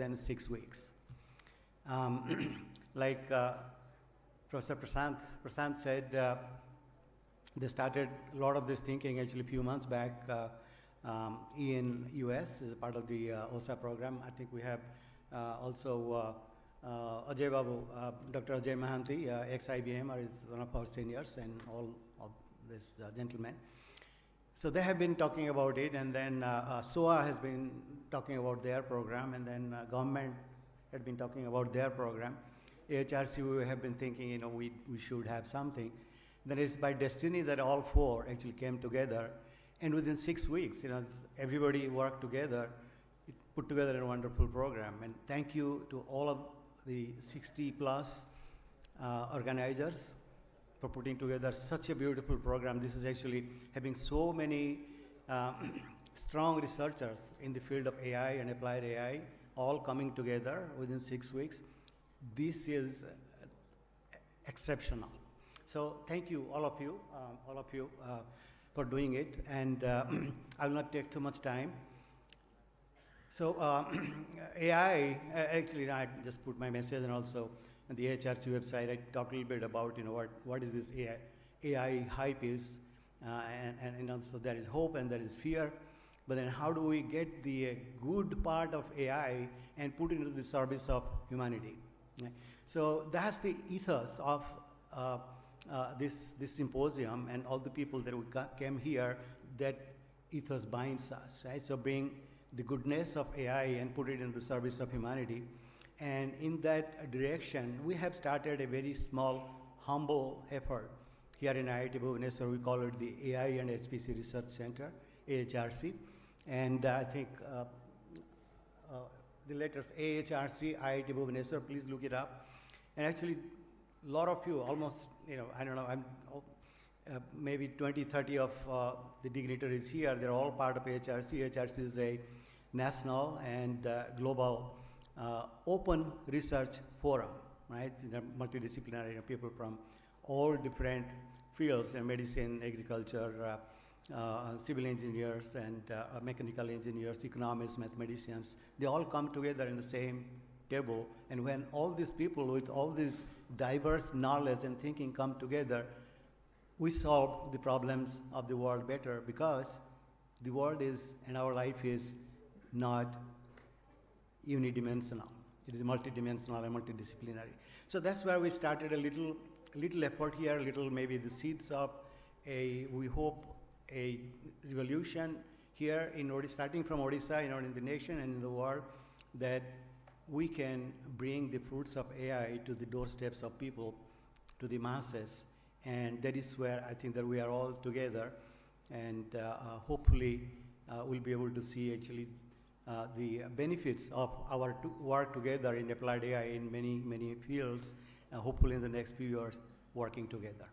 than 6 weeks. Like Professor Prasant said, they started a lot of this thinking actually a few months back in US as a part of the OSA program. I think we have also Ajay Babu, Dr. Ajay Mahanti, ex-IBM, is one of our seniors, and all of this gentlemen. So they have been talking about it, and then SOAR has been talking about their program, and then government had been talking about their program. AHRC, we have been thinking, we should have something. Then it's by destiny that all four actually came together, and within 6 weeks, everybody worked together, put together a wonderful program. And thank you to all of the 60 plus organizers for putting together such a beautiful program. This is actually having so many strong researchers in the field of AI and applied AI all coming together within 6 weeks. This is exceptional. So thank you, all of you, for doing it. And I will not take too much time. So AI, actually I just put my message, and also on the HRC website I talked a little bit about what is this AI hype is, and also there is hope and there is fear, but then how do we get the good part of AI and put it into the service of humanity? Okay? So that's the ethos of this symposium, and all the people that came here, that ethos binds us, right? So bring the goodness of AI and put it in the service of humanity. And in that direction, we have started a very small, humble effort here in IIT Bhubaneswar. We call it the AI and HPC Research Center, AHRC. And I think the letters AHRC, IIT Bhubaneswar, please look it up. And actually, a lot of you, almost, I don't know, maybe 20, 30 of the dignitaries here, they're all part of AHRC. AHRC is a national and global open research forum, right? Multidisciplinary, people from all different fields, medicine, agriculture, civil engineers, and mechanical engineers, economists, mathematicians. They all come together in the same table. And when all these people with all this diverse knowledge and thinking come together, we solve the problems of the world better, because the world is, and our life is, not unidimensional. It is multidimensional and multidisciplinary. So that's where we started a little effort here, maybe the seeds of we hope, a revolution here in Odisha, starting from Odisha, in the nation and in the world, that we can bring the fruits of AI to the doorsteps of people, to the masses. And that is where I think that we are all together, and hopefully we'll be able to see actually the benefits of our work together in applied AI in many, many fields, hopefully in the next few years working together.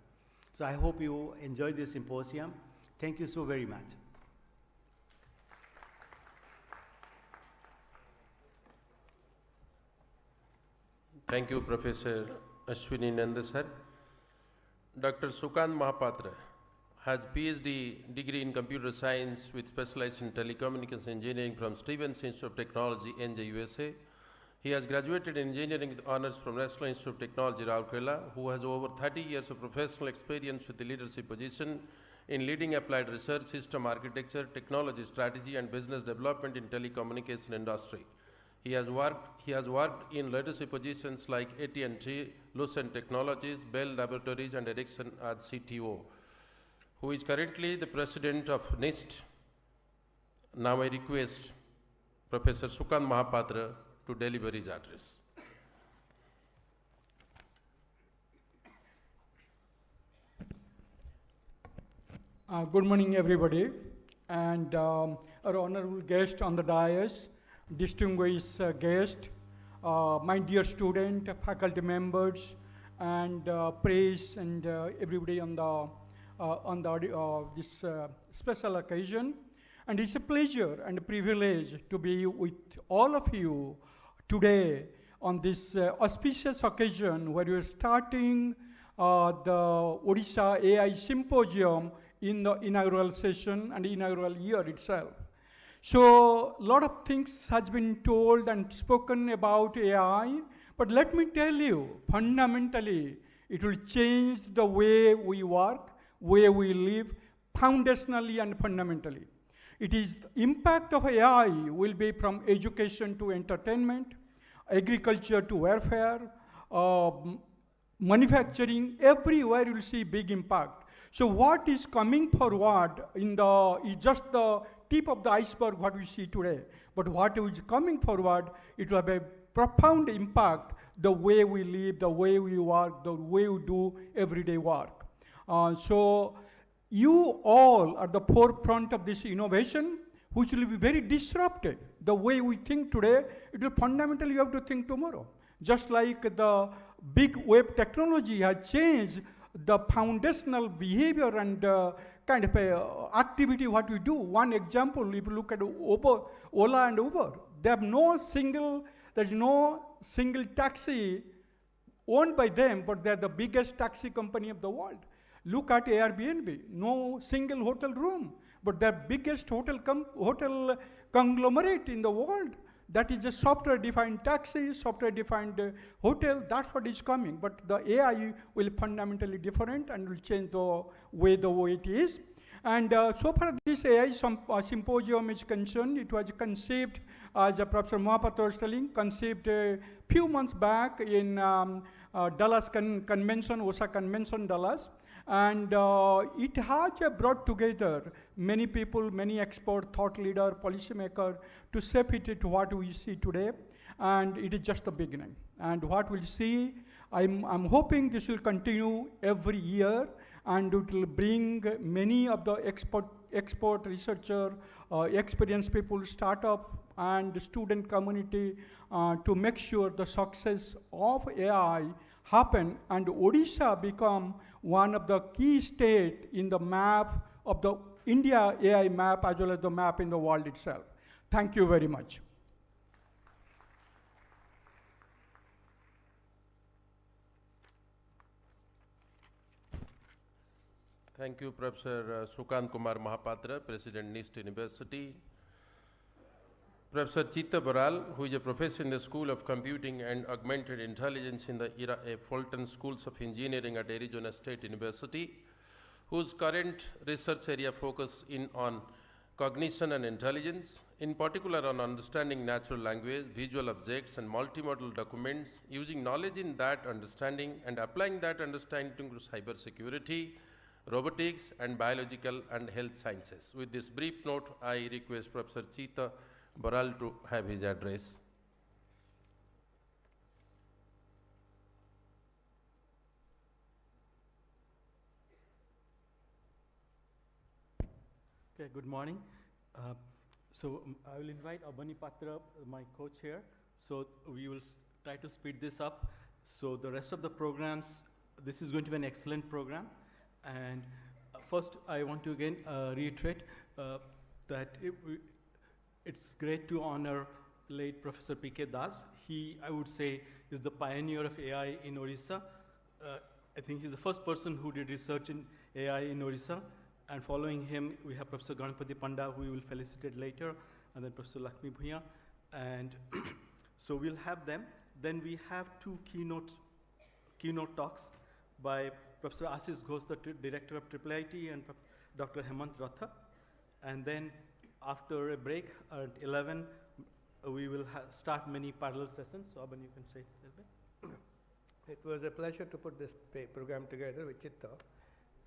So I hope you enjoy this symposium. Thank you so very much. Thank you, Professor Ashwini Nanda sir. Dr. Sukant Mahapatra has PhD degree in computer science with specialization in telecommunications engineering from Stevens Institute of Technology, NJ, USA. He has graduated in engineering with honors from National Institute of Technology, Rourkela, who has over 30 years of professional experience with the leadership position in leading applied research, system architecture, technology strategy, and business development in telecommunication industry. He has worked in leadership positions like AT&T, Lucent Technologies, Bell Laboratories, and Ericsson as CTO, who is currently the president of NIST. Now I request Professor Sukant Mahapatra to deliver his address. Good morning, everybody, and our honorable guest on the dais, distinguished guest, my dear student, faculty members, and press, and everybody on this special occasion. And it's a pleasure and a privilege to be with all of you today on this auspicious occasion where we're starting the Odisha AI Symposium in the inaugural session and inaugural year itself. So a lot of things has been told and spoken about AI, but let me tell you, fundamentally, it will change the way we work, way we live, foundationally and fundamentally. It is the impact of AI will be from education to entertainment, agriculture to warfare, manufacturing, everywhere you will see big impact. So what is coming forward is just the tip of the iceberg what we see today. But what is coming forward, it will have a profound impact the way we live, the way we work, the way we do everyday work. So you all are the forefront of this innovation, which will be very disrupted. The way we think today, it will fundamentally you have to think tomorrow. Just like the big web technology has changed the foundational behavior and kind of activity what we do. One example, if you look at Ola and Uber, there's no single taxi owned by them, but they're the biggest taxi company of the world. Look at Airbnb, no single hotel room, but they're biggest hotel conglomerate in the world. That is a software-defined taxi, software-defined hotel, that's what is coming. But the AI will fundamentally different and will change the way it is. And so far this AI symposium is concerned, it was conceived, as Professor Mohapatra was telling, conceived a few months back in Dallas convention, OSA convention, Dallas. And it has brought together many people, many experts, thought leader, policymaker to shape it to what we see today. And it is just the beginning. And what we'll see, I'm hoping this will continue every year and it will bring many of the expert researcher, experienced people, startup and student community to make sure the success of AI happen and Odisha become one of the key state in the map of the India AI map as well as the map in the world itself. Thank you very much. Thank you, Professor Sukant Kumar Mahapatra, President, NIST University. Professor Chitta Baral, who is a professor in the School of Computing and Augmented Intelligence in the Fulton Schools of Engineering at Arizona State University, whose current research area focus on cognition and intelligence, in particular on understanding natural language, visual objects, and multimodal documents, using knowledge in that understanding and applying that understanding to cybersecurity, robotics, and biological and health sciences. With this brief note, I request Professor Chitta Baral to have his address. Okay, good morning. I will invite Abani Patra, my co-chair. So we will try to speed this up. So the rest of the programs, this is going to be an excellent program. And first, I want to again reiterate that it's great to honor late Professor P.K. Das. He, I would say, is the pioneer of AI in Odisha. I think he's the first person who did research in AI in Odisha. And following him, we have Professor Ganapati Panda, who we will felicitate later, and then Professor Lakshmi Bhuya. And so we'll have them. Then we have two keynote talks by Professor Ashish Ghosh, the Director of IIIT, and Dr. Hemant Ratha. And then after a break at 11, we will start many parallel sessions. So Aban, you can say a little bit. It was a pleasure to put this program together with Chitta.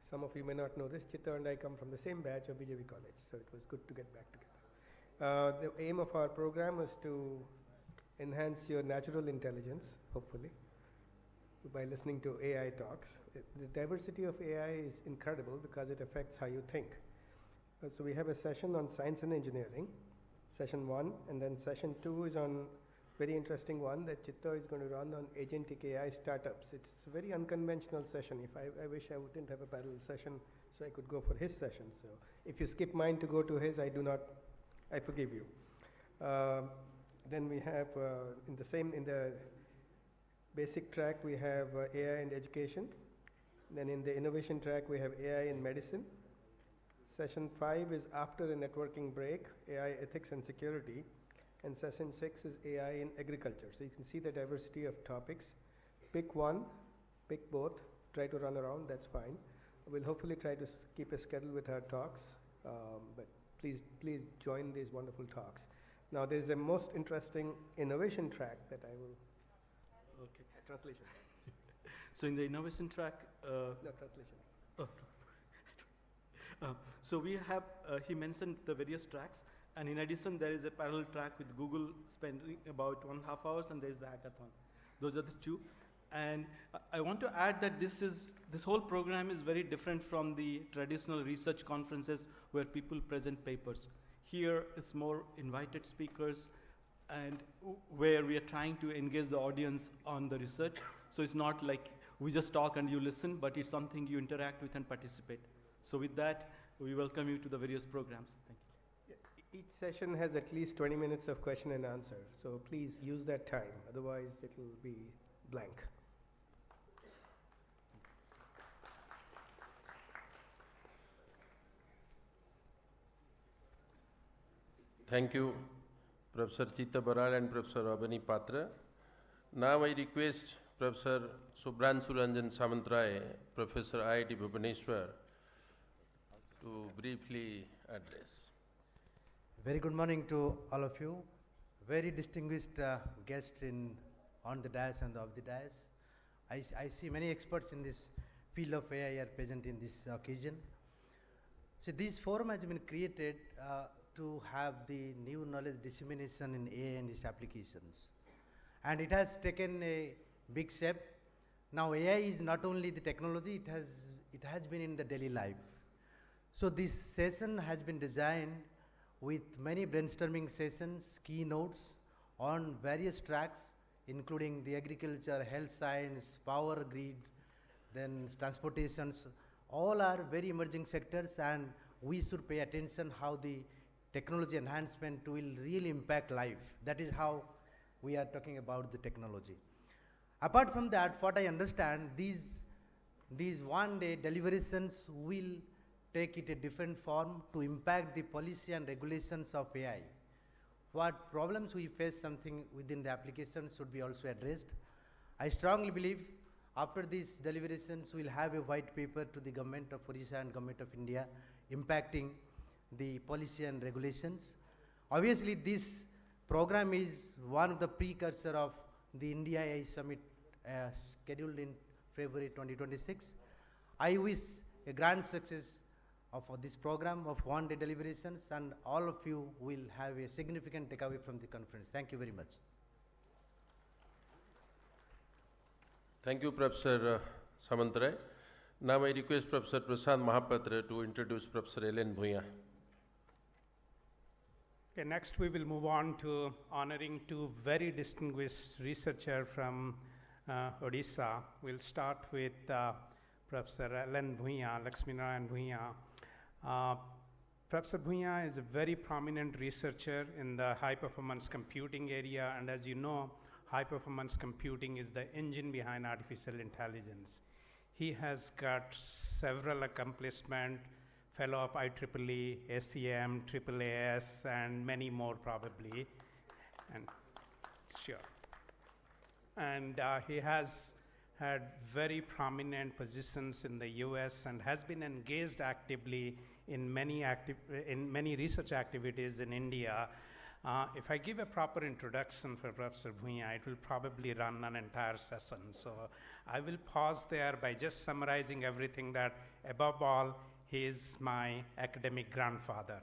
Some of you may not know this. Chitta and I come from the same batch of BJP College, so it was good to get back together. The aim of our program was to enhance your natural intelligence, hopefully, by listening to AI talks. The diversity of AI is incredible because it affects how you think. So we have a session on science and engineering, session 1, and then session 2 is on very interesting one that Chitta is going to run on agentic AI startups. It's a very unconventional session. I wish I wouldn't have a parallel session so I could go for his session. So if you skip mine to go to his, I forgive you. Then we have in the basic track, we have AI and education. Then in the innovation track, we have AI in medicine. Session 5 is after a networking break, AI ethics and security. And session 6 is AI in agriculture. So you can see the diversity of topics. Pick one, pick both, try to run around, that's fine. We'll hopefully try to keep a schedule with our talks, but please join these wonderful talks. Now there's a most interesting innovation track that I will, Okay. translation, So in the innovation track, no translation. oh, so we have, he mentioned the various tracks, and in addition there is a parallel track with Google spending about 1.5 hours, and there is the hackathon. Those are the two. And I want to add that this whole program is very different from the traditional research conferences where people present papers. Here it's more invited speakers, and where we are trying to engage the audience on the research. So it's not like we just talk and you listen, but it's something you interact with and participate. So with that, we welcome you to the various programs. Thank you. Yeah, each session has at least 20 minutes of question and answer, so please use that time, otherwise it will be blank. Thank you, Professor Chitta Baral and Professor Abani Patra. Now I request Professor Subhranshu Ranjan Samantray, Professor IIT Bhubaneswar, to briefly address. Very good morning to all of you. Very distinguished guests on the dais and off the dais. I see many experts in this field of AI are present in this occasion. So this forum has been created to have the new knowledge dissemination in AI and its applications. And it has taken a big step. Now AI is not only the technology, it has been in the daily life. So this session has been designed with many brainstorming sessions, keynotes on various tracks, including the agriculture, health science, power grid, then transportations. All are very emerging sectors, and we should pay attention how the technology enhancement will really impact life. That is how we are talking about the technology. Apart from that, what I understand, these one-day deliberations will take it a different form to impact the policy and regulations of AI. What problems we face something within the application should be also addressed. I strongly believe after these deliberations, we'll have a white paper to the government of Odisha and government of India impacting the policy and regulations. Obviously, this program is one of the precursor of the India AI Summit scheduled in February 2026. I wish a grand success of this program of one-day deliberations, and all of you will have a significant takeaway from the conference. Thank you very much. Thank you, Professor Samantray. Now I request Professor Prashant Mahapatra to introduce Professor Ellen Bhuya. Okay, next we will move on to honoring two very distinguished researchers from Odisha. We'll start with Professor Ellen Bhuya, Lakshminarayan Bhuya. Professor Bhuya is a very prominent researcher in the high-performance computing area, and as you know, high-performance computing is the engine behind artificial intelligence. He has got several accomplishments, fellow of IEEE, SEM, AAAS, and many more probably. And sure. And he has had very prominent positions in the US and has been engaged actively in many research activities in India. If I give a proper introduction for Professor Bhuya, it will probably run an entire session. So I will pause there by just summarizing everything that, above all, he is my academic grandfather,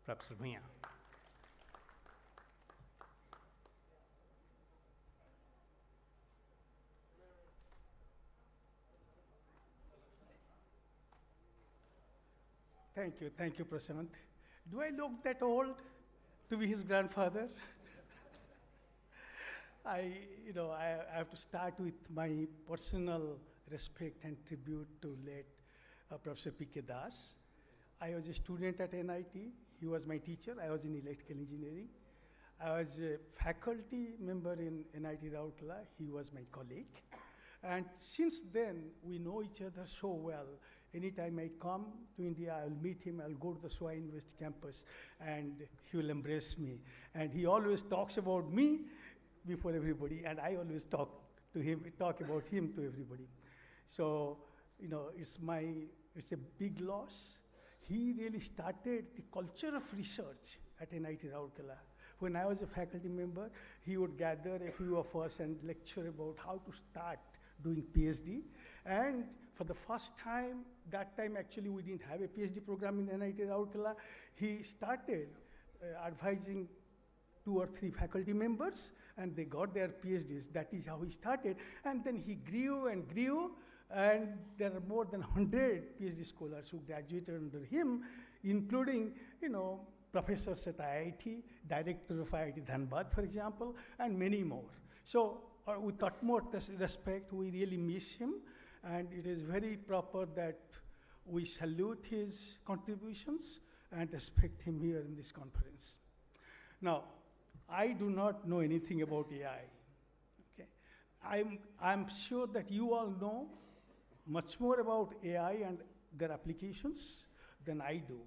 Professor Bhuya. Thank you, Prashant. Do I look that old to be his grandfather? I have to start with my personal respect and tribute to late Professor P.K. Das. I was a student at NIT. He was my teacher. I was in electrical engineering. I was a faculty member in NIT Rautla. He was my colleague. And since then, we know each other so well. Anytime I come to India, I'll meet him, I'll go to the SOAR University campus, and he will embrace me. And he always talks about me before everybody, and I always talk about him to everybody. So, it's a big loss. He really started the culture of research at NIT Rourkela. When I was a faculty member, he would gather a few of us and lecture about how to start doing PhD. And for the first time, that time actually we didn't have a PhD program in NIT Rourkela. He started advising 2 or 3 faculty members, and they got their PhDs. That is how he started. And then he grew and grew, and there are more than 100 PhD scholars who graduated under him, including, professors at IIT, director of IIT Dhanbad, for example, and many more. So with utmost respect, we really miss him, and it is very proper that we salute his contributions and respect him here in this conference. Now, I do not know anything about AI. Okay? I'm sure that you all know much more about AI and their applications than I do.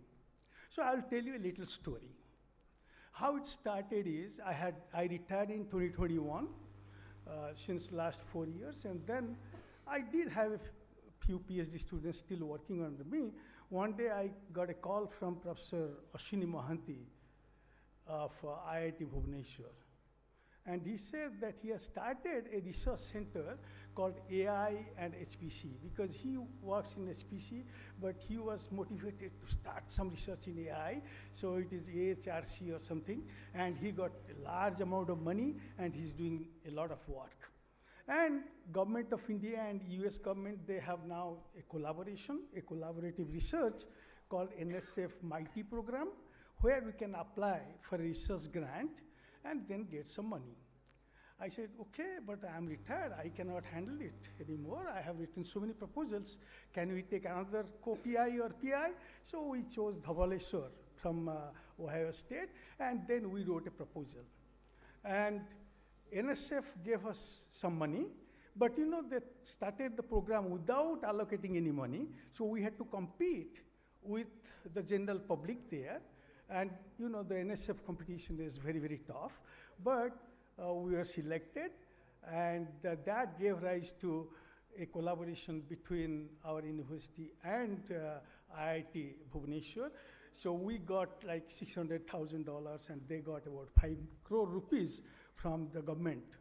So I'll tell you a little story. How it started is, I retired in 2021, since last 4 years, and then I did have a few PhD students still working under me. One day I got a call from Professor Ashwini Mohanty of IIT Bhubaneswar. And he said that he has started a research center called AI and HPC, because he works in HPC, but he was motivated to start some research in AI, so it is AHRC or something, and he got a large amount of money, and he's doing a lot of work. And Government of India and US government, they have now a collaboration, a collaborative research called NSF MIghty program, where we can apply for a research grant and then get some money. I said, okay, but I'm retired. I cannot handle it anymore. I have written so many proposals. Can we take another co-PI or PI? So we chose Dhabaleshwar from Ohio State, and then we wrote a proposal. And NSF gave us some money, but they started the program without allocating any money, so we had to compete with the general public there. And the NSF competition is very, very tough, but we were selected, and that gave rise to a collaboration between our university and IIT Bhubaneswar. So we got like $600,000, and they got about 5 crore rupees from the government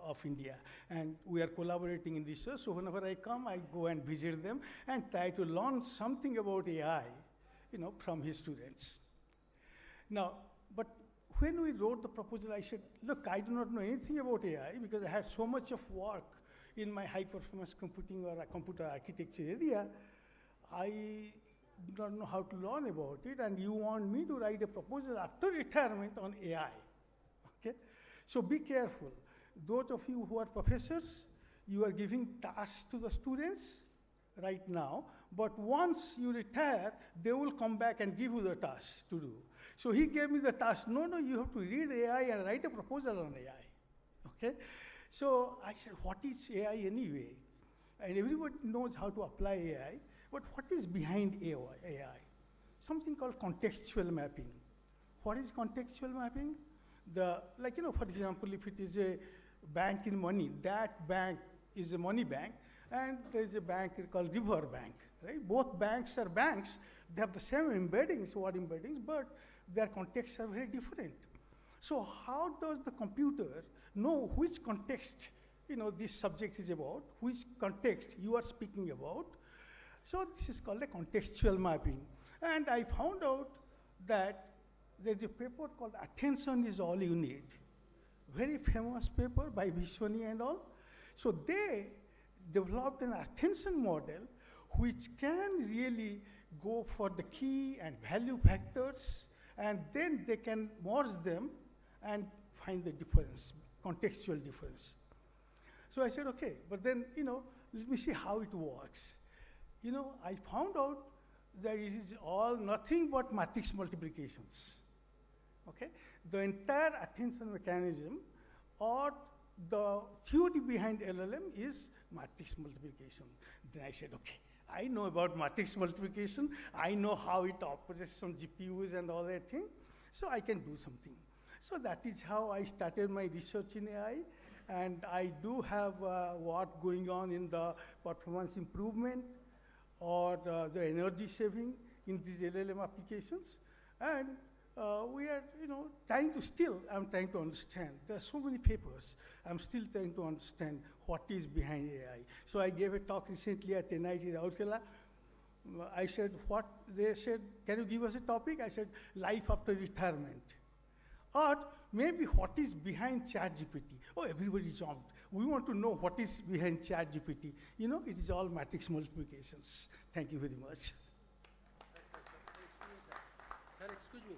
of India. And we are collaborating in research, so whenever I come, I go and visit them and try to learn something about AI, from his students. Now, but when we wrote the proposal, I said, look, I do not know anything about AI because I had so much of work in my high-performance computing or computer architecture area. I don't know how to learn about it, and you want me to write a proposal after retirement on AI, okay? So be careful. Those of you who are professors, you are giving tasks to the students right now, but once you retire, they will come back and give you the tasks to do. So he gave me the task, no, you have to read AI and write a proposal on AI, okay? So I said, what is AI anyway? And everybody knows how to apply AI, but what is behind AI? Something called contextual mapping. What is contextual mapping? For example, if it is a bank in money, that bank is a money bank, and there is a bank called River Bank, right? Both banks are banks. They have the same embeddings, word embeddings, but their contexts are very different. So how does the computer know which context this subject is about, which context you are speaking about? So this is called a contextual mapping. And I found out that there's a paper called Attention is All You Need. Very famous paper by Vishwani and all. So they developed an attention model which can really go for the key and value factors, and then they can merge them and find the difference, contextual difference. So I said, okay, but then, let me see how it works. I found out that it is all nothing but matrix multiplications, okay? The entire attention mechanism or the theory behind LLM is matrix multiplication. Then I said, okay, I know about matrix multiplication. I know how it operates on GPUs and all that thing. So I can do something. So that is how I started my research in AI. And I do have work going on in the performance improvement or the energy saving in these LLM applications. And we are, trying to I'm trying to understand. There are so many papers. I'm still trying to understand what is behind AI. So I gave a talk recently at NIT Rourkela. I said, they said, can you give us a topic? I said, life after retirement. Or maybe what is behind ChatGPT? Oh, everybody jumped. We want to know what is behind ChatGPT. It is all matrix multiplications. Thank you very much. Sir, excuse me.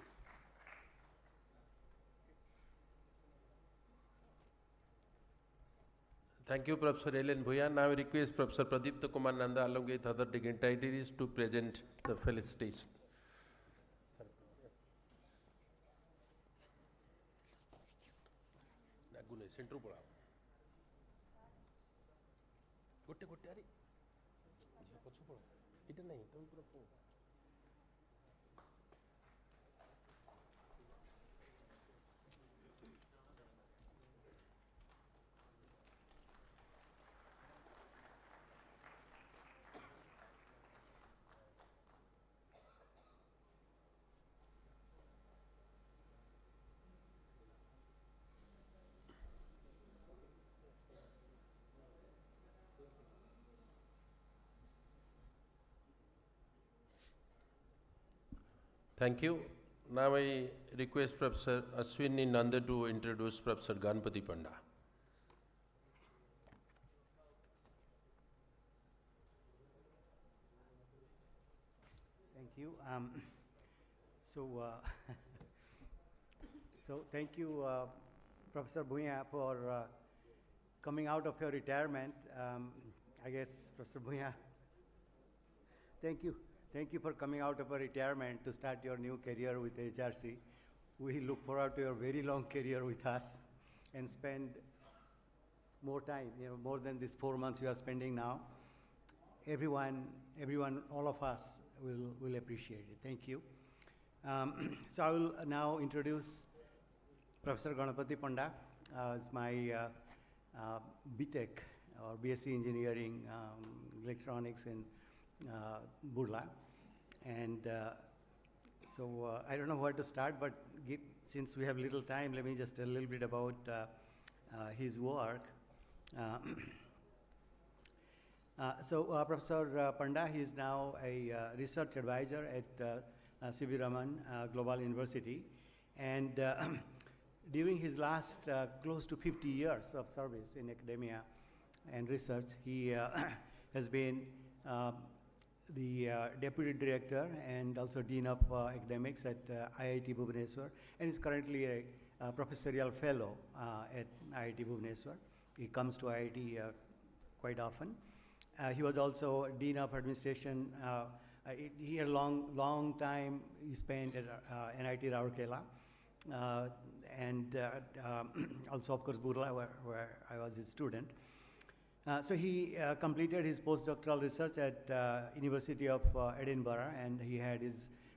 Thank you, Professor Ellen Bhuyan. Now I request Professor Pradipta Kumar Nanda along with other dignitaries to present the felicitation. Thank you. Now I request Professor Ashwini Nanda to introduce Professor Ganpati Panda. Thank you. So thank you, Professor Bhuyan, for coming out of your retirement. I guess, Professor Bhuyan, thank you. Thank you for coming out of your retirement to start your new career with HRC. We look forward to your very long career with us and spend more time, more than these 4 months you are spending now. Everyone, all of us will appreciate it. Thank you. So I will now introduce Professor Ganpati Panda. It's my BTech or BSc Engineering Electronics in Burla. And so I don't know where to start, but since we have little time, let me just tell a little bit about his work. Professor Panda, he is now a research advisor at C.V. Raman Global University. And during his last close to 50 years of service in academia and research, he has been the Deputy Director and also Dean of Academics at IIT Bhubaneswar, and is currently a Professorial Fellow at IIT Bhubaneswar. He comes to IIT quite often. He was also Dean of Administration. He had a long time he spent at NIT Rourkela, and also, of course, Burla, where I was his student. So he completed his postdoctoral research at University of Edinburgh, and he had his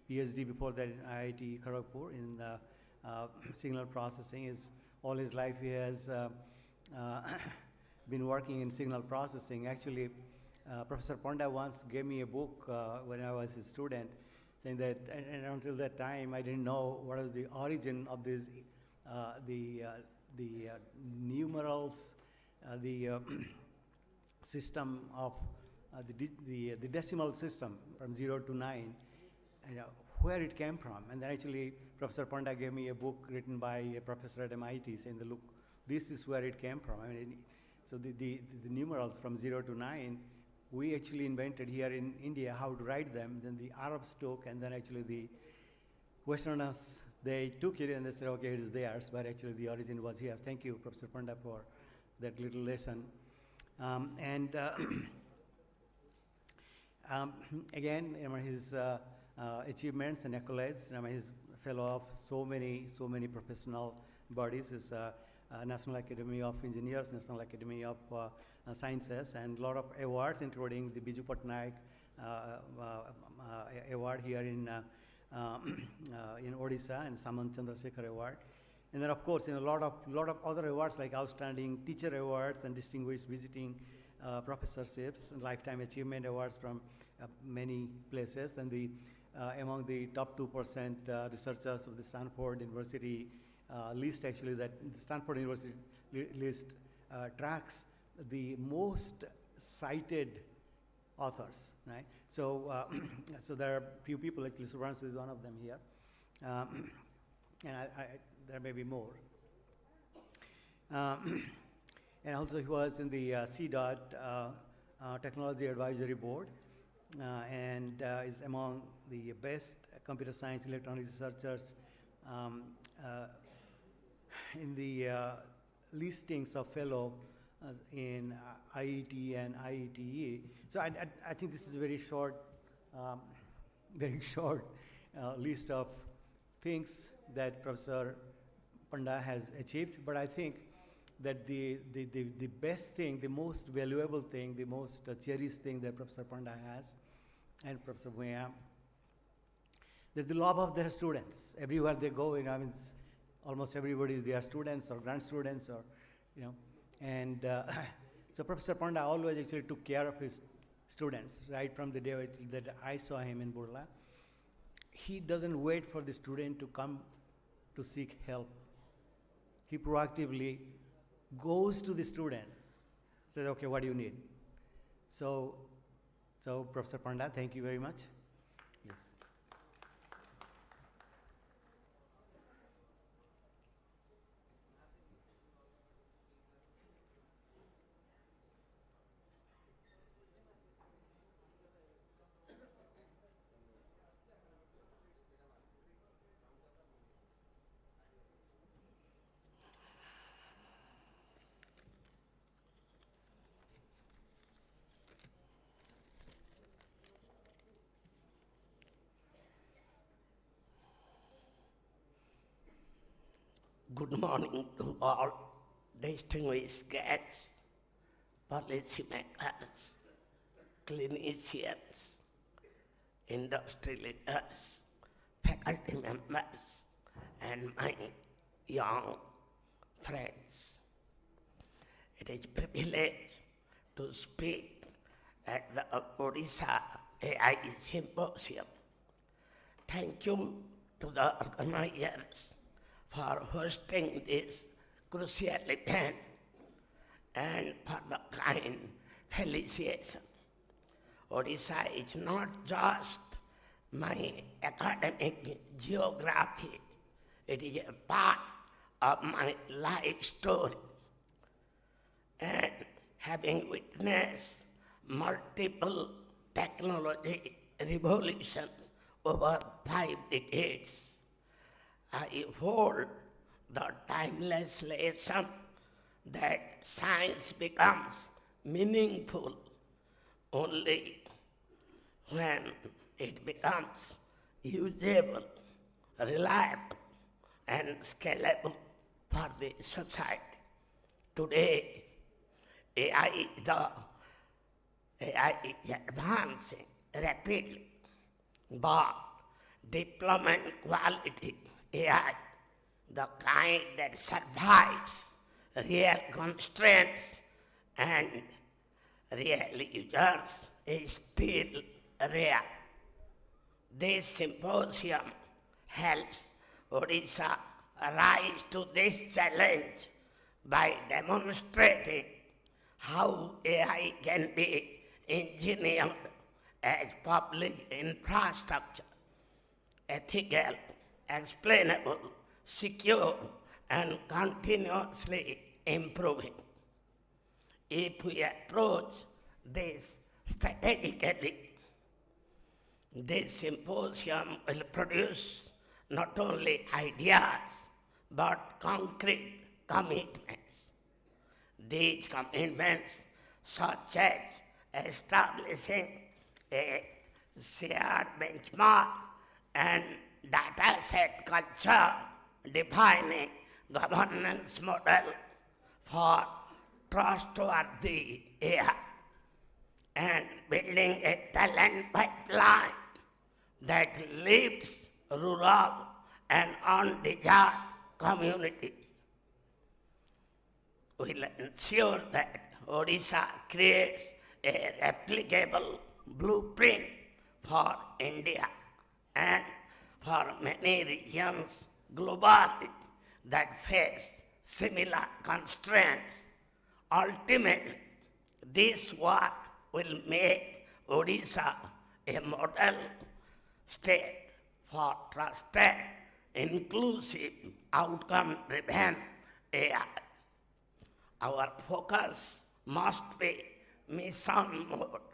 PhD before that in IIT Kharagpur in signal processing. All his life he has been working in signal processing. Actually, Professor Panda once gave me a book when I was his student, saying that, and until that time, I didn't know what was the origin of this, the numerals, the system of the decimal system from 0 to 9, and where it came from. And then actually, Professor Panda gave me a book written by a professor at MIT saying, look, this is where it came from. I mean, so the numerals from 0 to 9, we actually invented here in India how to write them. Then the Arabs took, and then actually the Westerners, they took it and they said, okay, it is theirs, but actually the origin was here. Thank you, Professor Panda, for that little lesson. Again, his achievements and accolades. He's a fellow of so many professional bodies. He's National Academy of Engineers, National Academy of Sciences, and a lot of awards, including the Biju Patnaik award here in Odisha, and Samant Chandrasekhar Award. And then, of course, a lot of other awards like Outstanding Teacher Awards and Distinguished Visiting Professorships and Lifetime Achievement Awards from many places. And among the top 2% researchers of the Stanford University list, actually, that the Stanford University list tracks the most cited authors, right? So, so there are few people, actually, Subhanshu is one of them here. And there may be more. And also he was in the CDOT Technology Advisory Board, and is among the best computer science electronics researchers in the listings of fellow in IET and IETE. So I think this is a very short list of things that Professor Panda has achieved, but I think that the best thing, the most valuable thing, the most cherished thing that Professor Panda has, and Professor Prameya, that the love of their students. Everywhere they go, I mean, almost everybody is their students or grand students, or, and so Professor Panda always actually took care of his students right from the day that I saw him in Burla. He doesn't wait for the student to come to seek help. He proactively goes to the student, says, okay, what do you need? So Professor Panda, thank you very much. Yes. Good morning to all distinguished guests, policymakers, clinicians, industry leaders, faculty members, and my young friends. It is a privilege to speak at the Odisha AI Symposium. Thank you to the organizers for hosting this crucial event and for the kind felicitation. Odisha is not just my academic geography, it is a part of my life story. And having witnessed multiple technology revolutions over 5 decades, I hold the timeless lesson that science becomes meaningful only when it becomes usable, reliable, and scalable for the society. Today, AI is advancing rapidly, but deployment quality AI, the kind that survives real constraints and real users, is still rare. This symposium helps Odisha rise to this challenge by demonstrating how AI can be engineered as public infrastructure, ethical, explainable, secure, and continuously improving. If we approach this strategically, this symposium will produce not only ideas, but concrete commitments. These commitments, such as establishing a shared benchmark and data set culture, defining governance model for trustworthy AI, and building a talent pipeline that lifts rural and undeserved communities. We will ensure that Odisha creates a replicable blueprint for India and for many regions globally that face similar constraints. Ultimately, this work will make Odisha a model state for trusted, inclusive, outcome-driven AI. Our focus must be mission mode,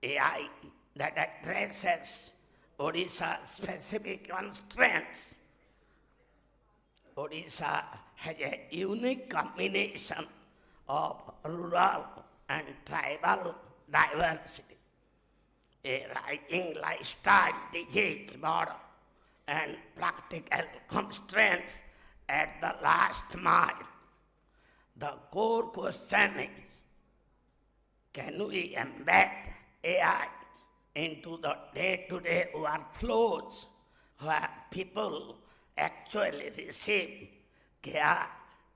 AI that addresses Odisha's specific constraints. Odisha has a unique combination of rural and tribal diversity, a rising lifestyle disease model, and practical constraints at the last mile. The core question is, can we embed AI into the day-to-day workflows where people actually receive care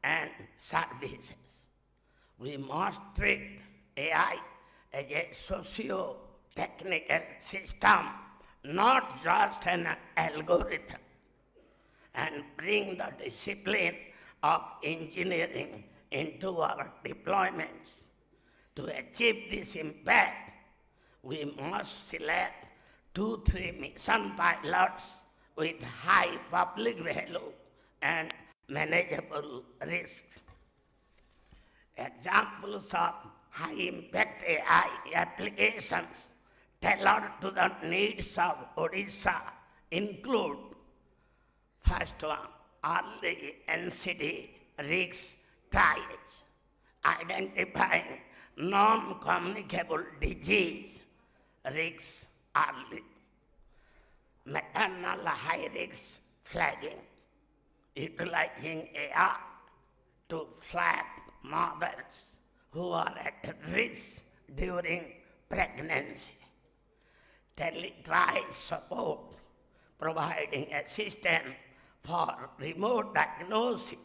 and services? We must treat AI as a socio-technical system, not just an algorithm, and bring the discipline of engineering into our deployments. To achieve this impact, we must select 2-3 mission pilots with high public value and manageable risk. Examples of high-impact AI applications tailored to the needs of Odisha include: first one, early NCD risk trials, identifying non-communicable disease risks early; maternal high-risk flagging, utilizing AI to flag mothers who are at risk during pregnancy; teletrial support, providing assistance for remote diagnosis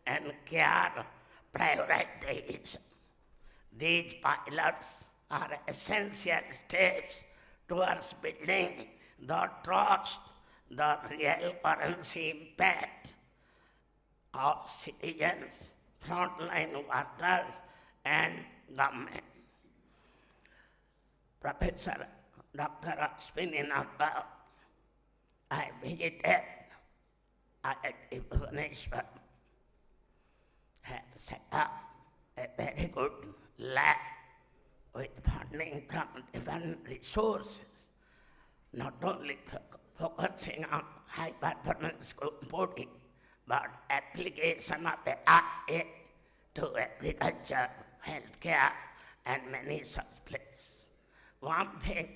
and care prioritization. These pilots are essential steps towards building the trust, the real currency impact of citizens, frontline workers, and government. Professor Dr. Ashwini Nagar, I visited at Bhubaneswar, have set up a very good lab with funding from different resources, not only focusing on high performance computing, but application of AI to agriculture, healthcare, and many such places. One thing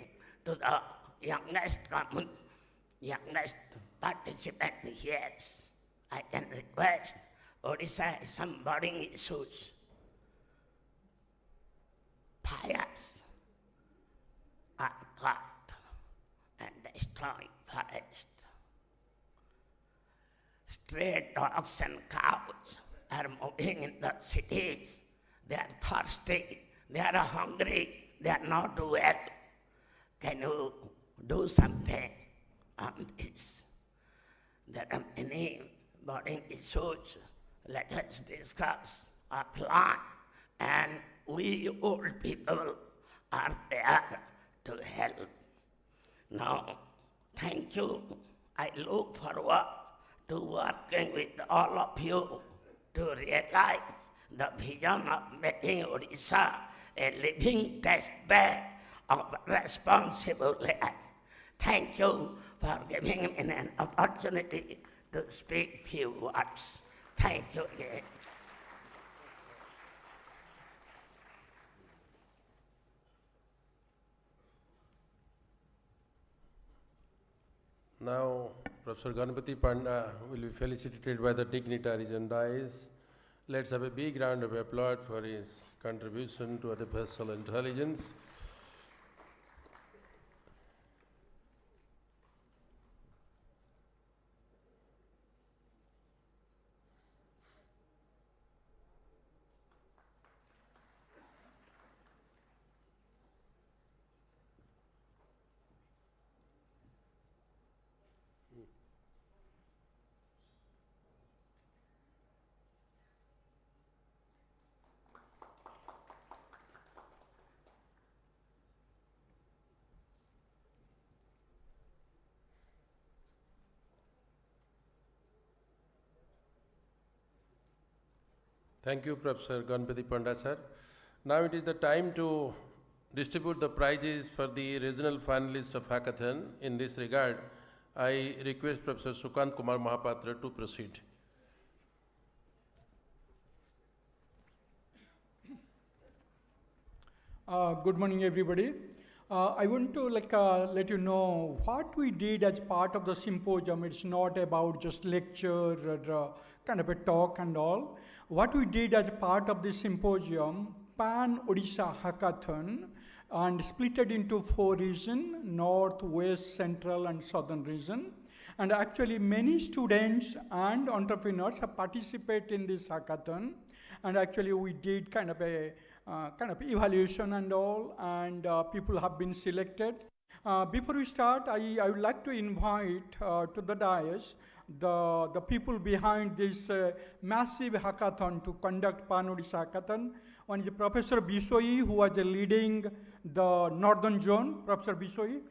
to the youngest participant here, I can request Odisha has some burning issues. Fires are cut and destroying forest. Stray dogs and cows are moving in the cities. They are thirsty, they are hungry, they are not well. Can you do something on this? There are many burning issues. Let us discuss a plan, and we old people are there to help. Now, thank you. I look forward to working with all of you to realize the vision of making Odisha a living test bed of responsible AI. Thank you for giving me an opportunity to speak few words. Thank you again. Now, Professor Ganapati Panda will be felicitated by the dignitaries and dais. Let's have a big round of applause for his contribution to artificial intelligence. Thank you, Professor Ganpati Panda, sir. Now it is the time to distribute the prizes for the regional finalists of hackathon. In this regard, I request Professor Sukant Kumar Mahapatra to proceed. Good morning, everybody. I want to let you know what we did as part of the symposium. It's not about just lecture or kind of a talk and all. What we did as part of the symposium, Pan Odisha Hackathon, and split it into 4 regions: North, West, Central, and Southern region. And actually, many students and entrepreneurs have participated in this hackathon. And actually, we did kind of evaluation and all, and people have been selected. Before we start, I would like to invite to the dais the people behind this massive hackathon to conduct Pan Odisha Hackathon. One is Professor Bisoi, who was leading the Northern Zone, Professor Bisoi.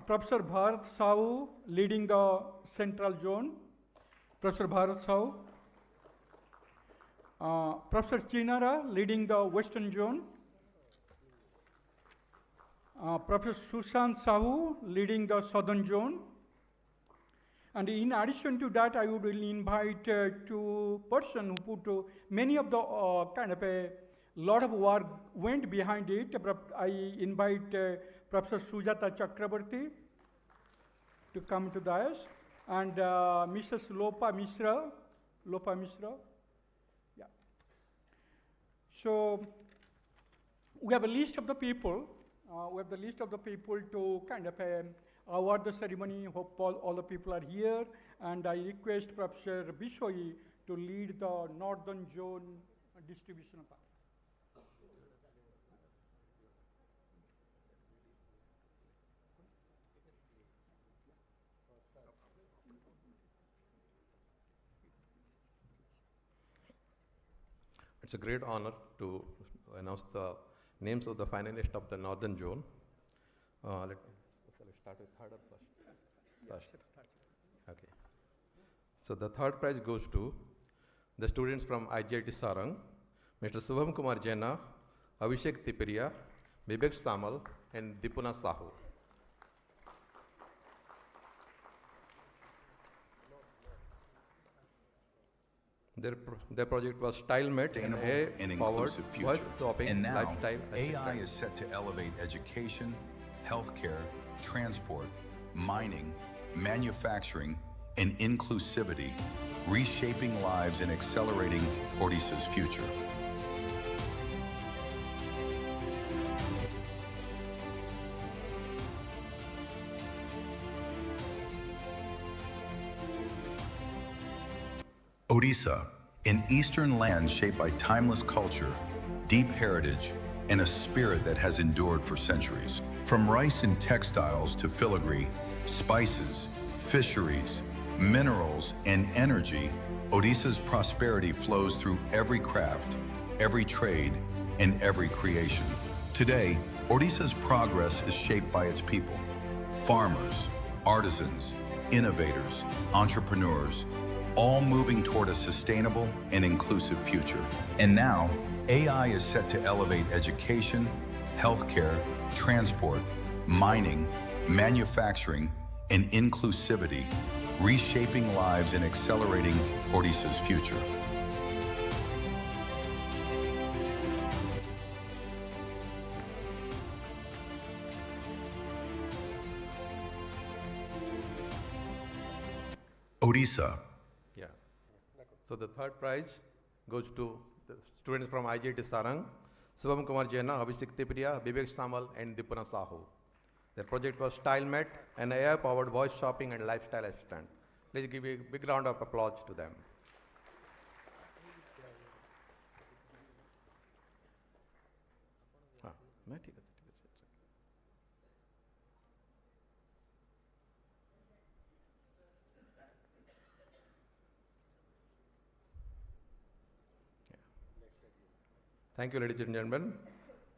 Professor Bharat Sahu, leading the Central Zone, Professor Bharat Sahu. Professor Chinara, leading the Western Zone. Professor Sushant Sahu, leading the Southern Zone. And in addition to that, I would really invite 2 persons who put many of the kind of a lot of work went behind it. I invite Professor Sujata Chakrabarti to come to the dais, and Mrs. Lopa Mishra. Yeah. So we have a list of the people. To kind of award the ceremony. Hope all the people are here, and I request Professor Bisoi to lead the Northern Zone distribution part. It's a great honor to announce the names of the finalists of the Northern Zone. Let's start with third or first? Okay. So the third prize goes to the students from IGIT Sarang, Mr. Subham Kumar Jaina, Abhishek Tipiria, Vivek Samal, and Dipuna Sahu. Their project was StyleMate, an AI-powered voice swapping And now, lifestyle AI assistant. is set to elevate education, healthcare, transport, mining, manufacturing, and inclusivity, reshaping lives and accelerating Odisha's future. Odisha, an eastern land shaped by timeless culture, deep heritage, and a spirit that has endured for centuries. From rice and textiles to filigree, spices, fisheries, minerals, and energy, Odisha's prosperity flows through every craft, every trade, and every creation. Today, Odisha's progress is shaped by its people: farmers, artisans, innovators, entrepreneurs, all moving toward a sustainable and inclusive future. And now, AI is set to elevate education, healthcare, transport, mining, manufacturing, and inclusivity, reshaping lives and accelerating Odisha's future. Odisha. Yeah. So the third prize goes to the students from IGT Sarang, Subham Kumar Jaina, Abhishek Tipriya, Vivek Samal, and Dipuna Sahu. Their project was StyleMate, an AI-powered voice shopping and lifestyle assistant. Let's give a big round of applause to them. Thank you, ladies and gentlemen.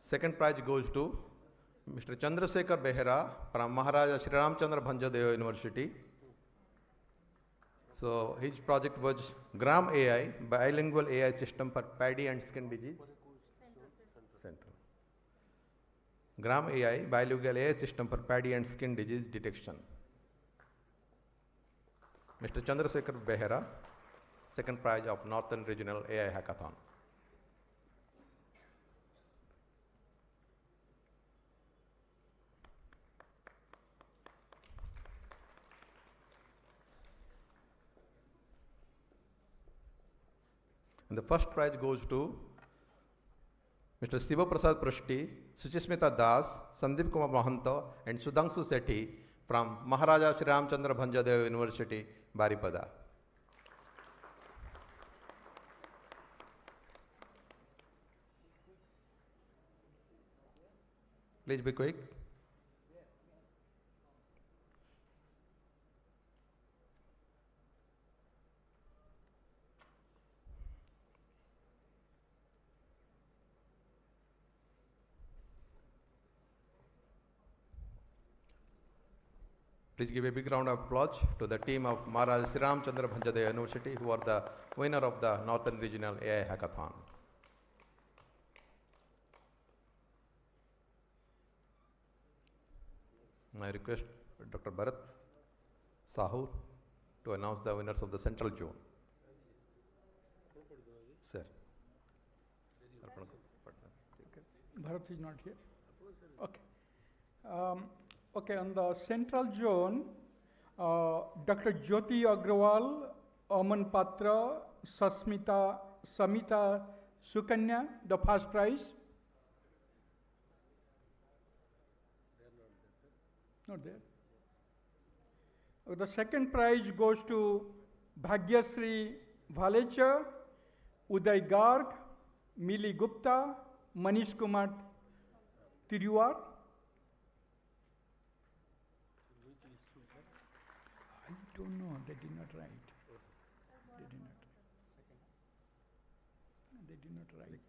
Second prize goes to Mr. Chandrasekhar Behera from Maharaja Sri Ramchandra Bhanjadeva University. So his project was Gram AI, bilingual AI system for paddy and skin disease. Central. Gram AI, bilingual AI system for paddy and skin disease detection. Mr. Chandrasekhar Behera, second prize of Northern Regional AI Hackathon. And the first prize goes to Mr. Siva Prasad Prashti, Suchismita Das, Sandeep Kumar Mahanta, and Sudhanshu Sethi from Maharaja Sri Ramchandra Bhanjadev University, Baripada. Please be quick. Please give a big round of applause to the team of Maharaja Sri Ramchandra Bhanjadev University, who are the winner of the Northern Regional AI Hackathon. I request Dr. Bharat Sahu to announce the winners of the Central Zone. Sir. Bharat is not here. Okay. Okay, on the Central Zone, Dr. Jyoti Agrawal, Aman Patra, Samita Sukanya, the first prize. Not there. The second prize goes to Bhagyasri Valecha, Uday Garg, Mili Gupta, Manish Kumar Tiruar. I don't know, they did not write. They did not write.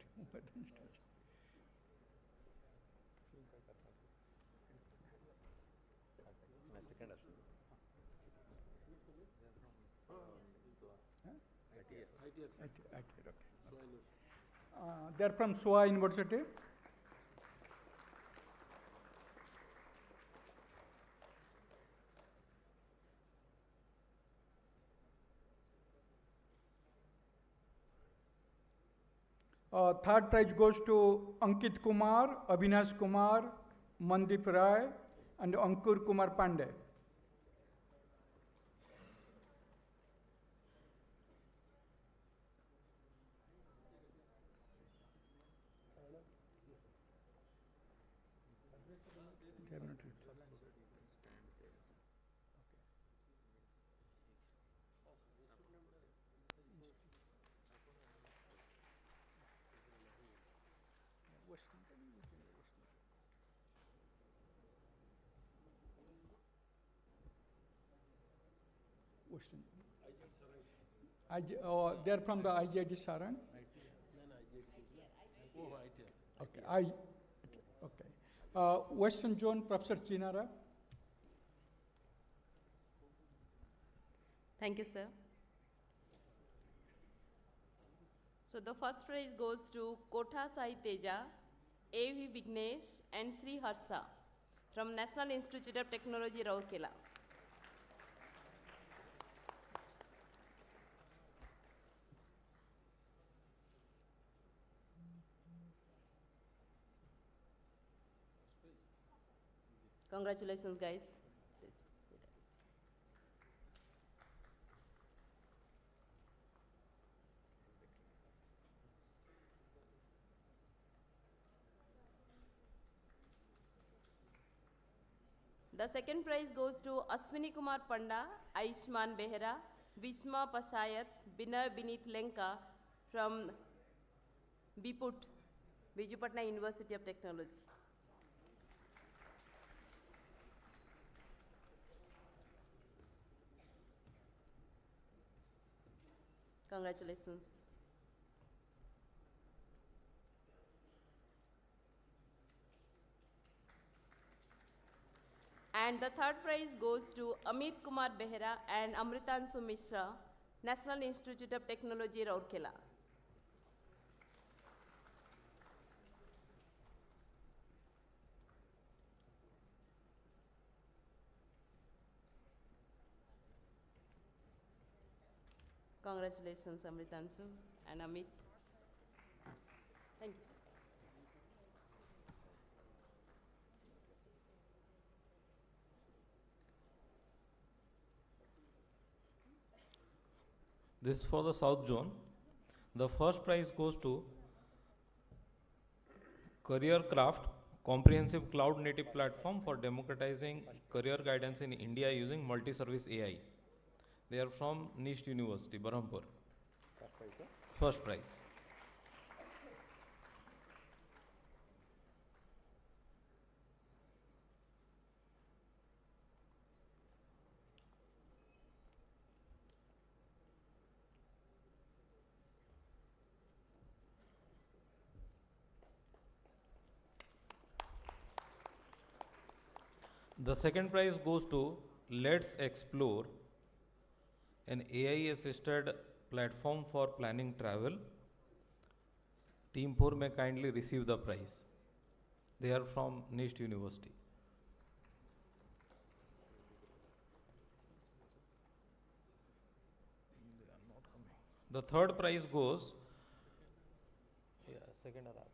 They are from SOA University. Third prize goes to Ankit Kumar, Avinash Kumar, Mandip Rai, and Ankur Kumar Pandey. They are from the IGIT Saran. Okay. Western Zone, Professor Chinara. Thank you, sir. So the first prize goes to Kotha Sai Teja, A.V. Vignesh, and Sri Harsha from National Institute of Technology, Rourkela. Congratulations, guys. The second prize goes to Ashwini Kumar Panda, Aishman Behera, Vishma Pashayat, Binay Binit Lenka from Biput, Biju Patna University of Technology. Congratulations. And the third prize goes to Amit Kumar Behera and Amritanshu Mishra, National Institute of Technology, Rourkela. Congratulations, Amritanshu and Amit. Thank you, sir. This is for the South Zone. The first prize goes to Career Craft, comprehensive cloud native platform for democratizing career guidance in India using multi-service AI. They are from NIST University, Berhampur. First prize. The second prize goes to Let's Explore, an AI-assisted platform for planning travel. Team 4 may kindly receive the prize. They are from NIST University. They are not coming. The third prize goes, second are absent.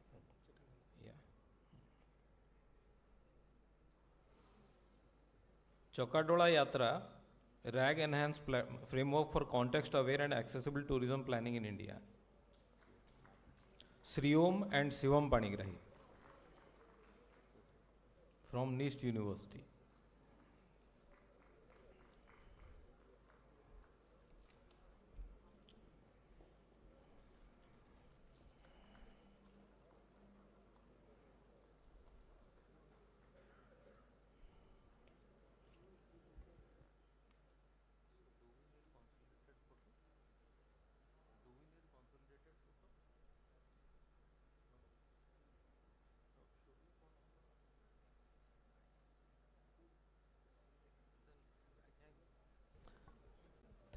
Chokadola Yatra, RAG enhanced framework for context aware and accessible tourism planning in India. Sriom and Shivam Panigrahi from NIST University.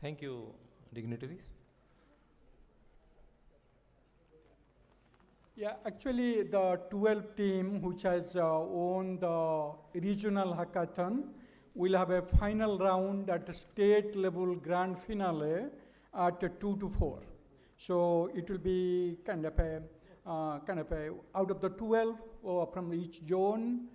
Thank you, dignitaries. Yeah, actually the 12 team which has won the regional hackathon will have a final round at the state level grand finale at 2 to 4. So it will be kind of a out of the 12 from each zone,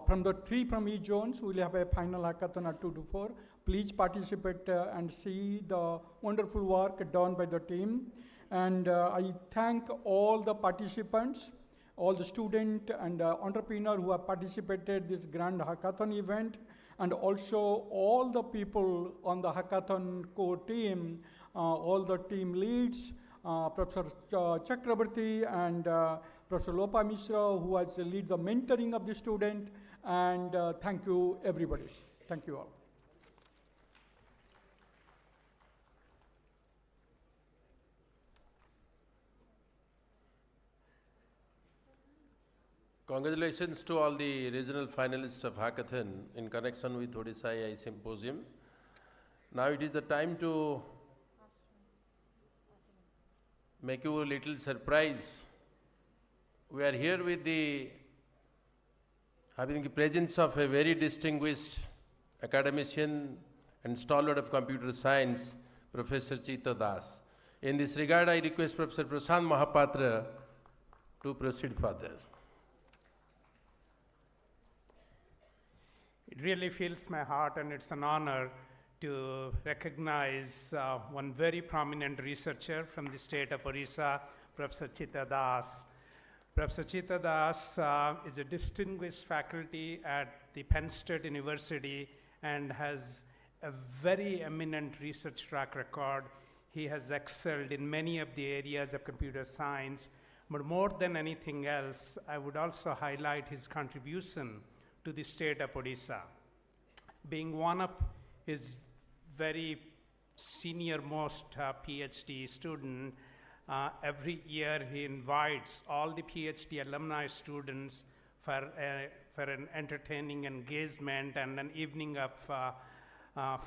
from the 3 from each zone, so we'll have a final hackathon at 2 to 4. Please participate and see the wonderful work done by the team. And I thank all the participants, all the students and entrepreneurs who have participated this grand hackathon event, and also all the people on the hackathon core team, all the team leads, Professor Chakrabarti and Professor Lopa Mishra, who has lead the mentoring of the student. And thank you, everybody. Thank you all. Congratulations to all the regional finalists of Hackathon in connection with Odisha AI Symposium. Now it is the time to make you a little surprise. We are here with having the presence of a very distinguished academician and stalwart of computer science, Professor Chita Das. In this regard, I request Professor Prashant Mahapatra to proceed further. It really fills my heart, and it's an honor to recognize one very prominent researcher from the state of Odisha, Professor Chita Das. Professor Chita Das is a distinguished faculty at the Penn State University and has a very eminent research track record. He has excelled in many of the areas of computer science, but more than anything else, I would also highlight his contribution to the state of Odisha. Being one of his very senior most PhD student, every year he invites all the PhD alumni students for an entertaining engagement and an evening of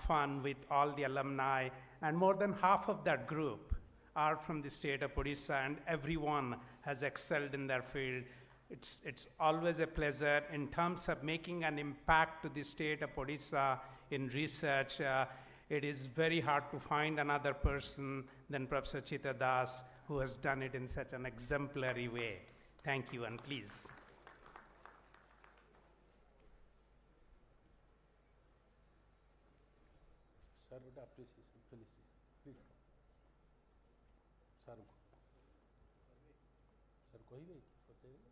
fun with all the alumni. And more than half of that group are from the state of Odisha, and everyone has excelled in their field. It's always a pleasure in terms of making an impact to the state of Odisha in research. It is very hard to find another person than Professor Chitra Das who has done it in such an exemplary way. Thank you, and please. Sir, would appreciation, felicity. Please. Sir, sir, कहिबे पचाइबे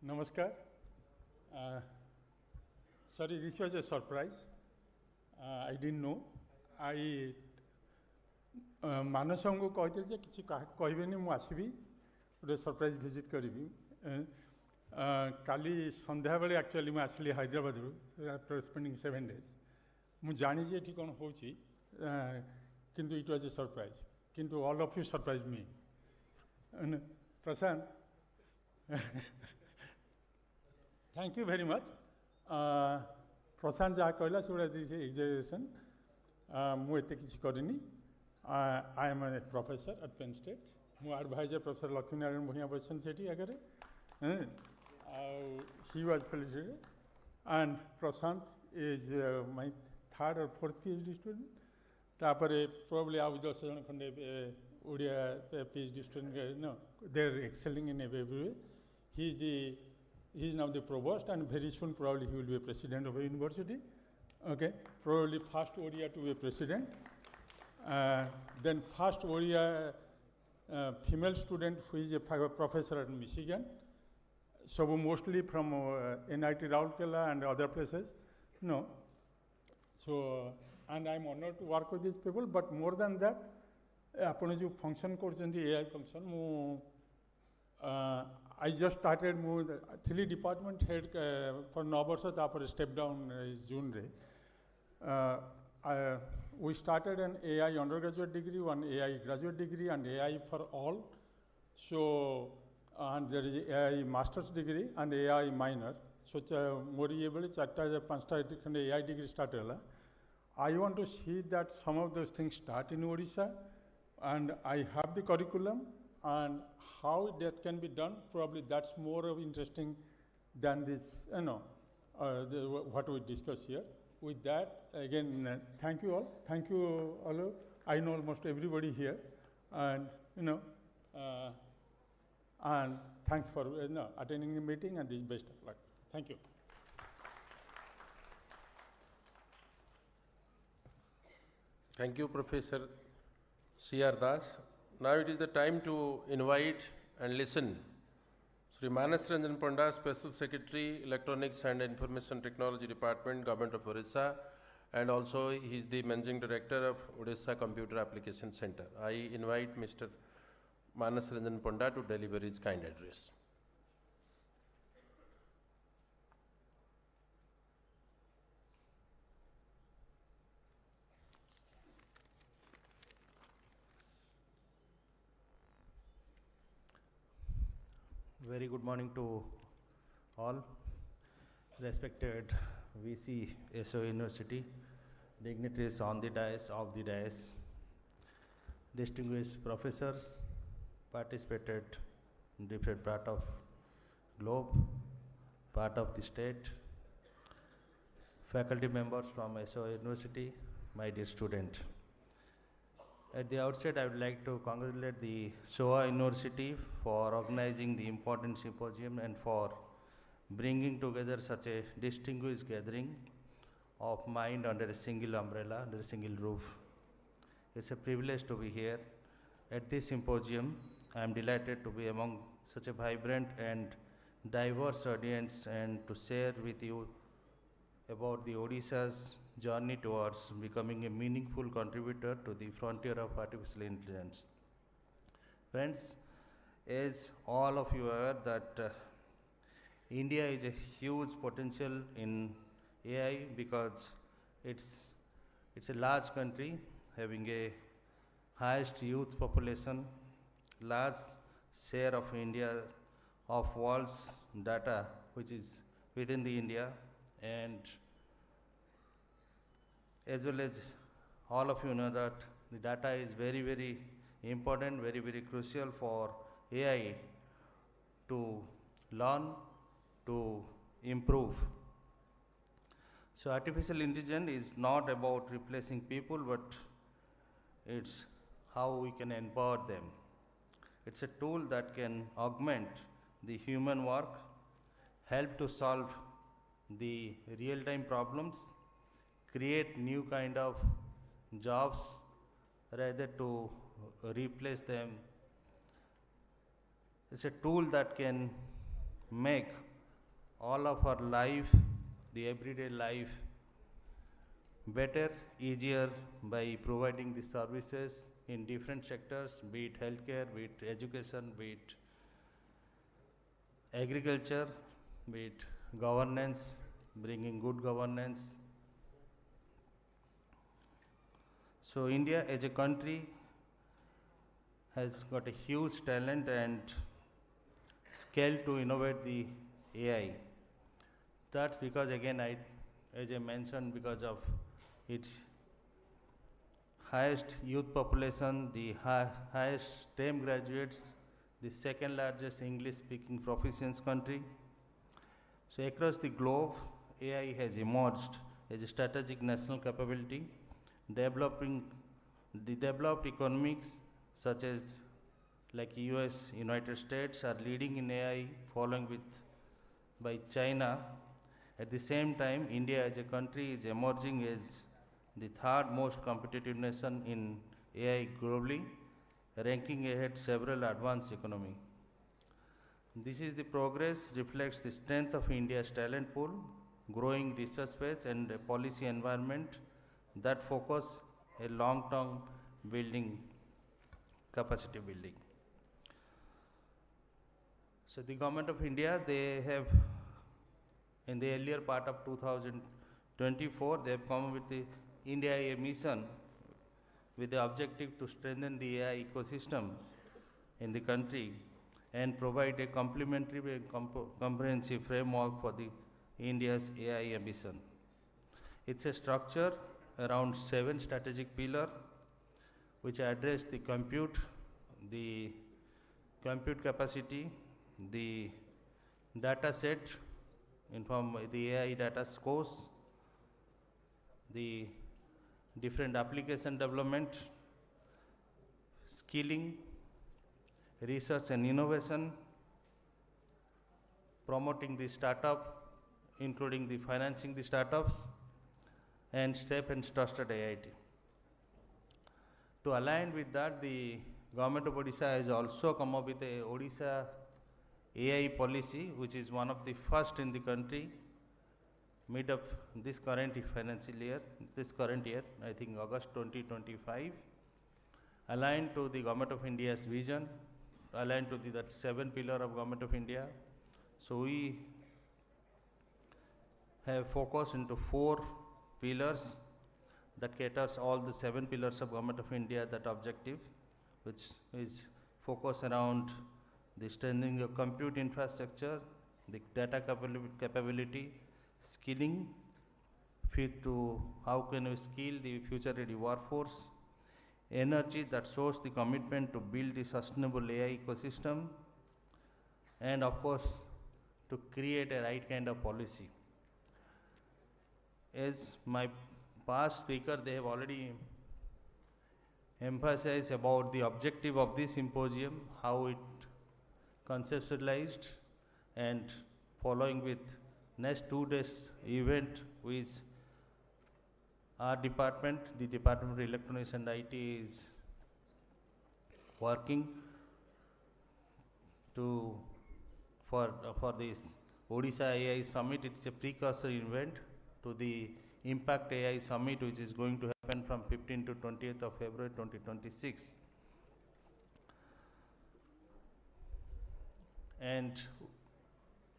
Namaskar. Sorry, this was a surprise. I didn't know. I Manasam को कहते थे किसी कहबे नहीं मु आसबी गोटे surprise visit करी काली संध्या बेले एक्चुअली मैं आसली हैदराबाद आफ्टर स्पेंडिंग 7 days मु जानी जे एठी कोन होची किंतु इट वाज ए सरप्राइज किंतु all of you surprise me Prashant Thank you very much. Prashant jaha कहला से exaggeration. मु एते किछि करिनी. I am a professor at Penn State. मु advisor Professor Lakshminarayan Bhuiya बसन सेठी आगरे. He was felicitated. And Prashant is my third or fourth PhD student. तापरे probably आउ 10 जन खंडे Odia PhD student. No, they're excelling in every way. He is now the provost, and very soon probably he will be a president of a university. Okay, probably first Odia to be a president. Then first Odia female student who is a professor at Michigan. So mostly from NIT Rourkela and other places. No. So, and I'm honored to work with these people, but more than that, आपण जो function करछन्ती AI function I just started move 3 department head for 9 वर्ष तापर step down June रे. We started an AI undergraduate degree, one AI graduate degree, and AI for all. So, and there is AI master's degree and AI minor. So, more able to 5 AI degree started. I want to see that some of those things start in Odisha, and I have the curriculum. And how that can be done, probably that's more of interesting than this, what we discuss here. With that, again, thank you all. Thank you all. I know almost everybody here, and and thanks for attending the meeting, and the best of luck. Thank you. Thank you, Professor C.R. Das. Now it is the time to invite and listen Sri Manas Ranjan Panda, Special Secretary, Electronics and Information Technology Department, Government of Odisha, and also he is the Managing Director of Odisha Computer Application Center. I invite Mr. Manas Ranjan Panda to deliver his kind address. Very good morning to all. Respected VC SO University, dignitaries on the dais, off the dais, distinguished professors, participated in different part of globe, part of the state, faculty members from SO University, my dear student. At the outset, I would like to congratulate the SOA University for organizing the important symposium and for bringing together such a distinguished gathering of mind under a single umbrella, under a single roof. It's a privilege to be here at this symposium. I am delighted to be among such a vibrant and diverse audience and to share with you about the Odisha's journey towards becoming a meaningful contributor to the frontier of artificial intelligence. Friends, as all of you are aware that India is a huge potential in AI because it's a large country having a highest youth population, large share of India of world's data which is within the India, and as well as all of you know that the data is very, very important, very, very crucial for AI to learn, to improve. So artificial intelligence is not about replacing people, but it's how we can empower them. It's a tool that can augment the human work, help to solve the real-time problems, create new kind of jobs rather to replace them. It's a tool that can make all of our life, the everyday life, better, easier by providing the services in different sectors, be it healthcare, be it education, be it agriculture, be it governance, bringing good governance. So India as a country has got a huge talent and scale to innovate the AI. That's because again, as I mentioned, because of its highest youth population, the highest STEM graduates, the second largest English speaking proficiency country. So across the globe, AI has emerged as a strategic national capability, developing the developed economics such as like US, United States are leading in AI, following by China. At the same time, India as a country is emerging as the third most competitive nation in AI globally, ranking ahead several advanced economies. This is the progress reflects the strength of India's talent pool, growing research space and a policy environment that focus a long-term building, capacity building. So the Government of India, they have, in the earlier part of 2024, they have come with the India AI mission with the objective to strengthen the AI ecosystem in the country and provide a complementary and comprehensive framework for the India's AI ambition. It's a structure around 7 strategic pillars which address the compute capacity, the data set, the AI data scores, the different application development, skilling, research and innovation, promoting the startup, including the financing the startups, and STEP and trusted IIT. To align with that, the Government of Odisha has also come up with a Odisha AI policy, which is one of the first in the country, mid of this current financial year, I think August 2025, aligned to the Government of India's vision, aligned to that 7 pillars of Government of India. So we have focused into 4 pillars that caters all the 7 pillars of Government of India, that objective, which is focused around the strengthening of compute infrastructure, the data capability, skilling, fit to how can we skill the future ready workforce, energy that shows the commitment to build the sustainable AI ecosystem, and of course to create a right kind of policy. As my past speaker, they have already emphasize about the objective of this symposium, how it conceptualized, and following with next 2 days event which our department, the Department of Electronics and IT, is working to for this Odisha AI Summit. It is a precursor event to the Impact AI Summit, which is going to happen from 15th to 20th of February 2026. And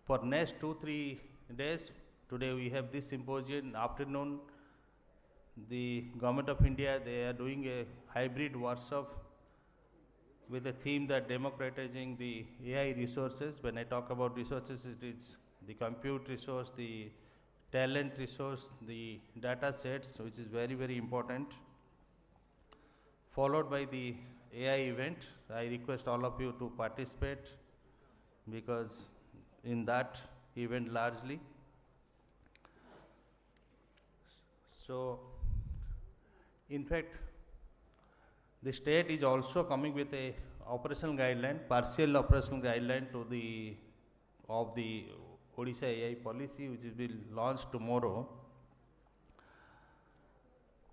for next 2-3 days, today we have this symposium. Afternoon, the Government of India, they are doing a hybrid workshop with a theme that democratizing the AI resources. When I talk about resources, it is the compute resource, the talent resource, the data sets, which is very, very important. Followed by the AI event. I request all of you to participate, because in that event largely. So, in fact, the state is also coming with a operational guideline, partial operational guideline to the of the Odisha AI policy, which will be launched tomorrow.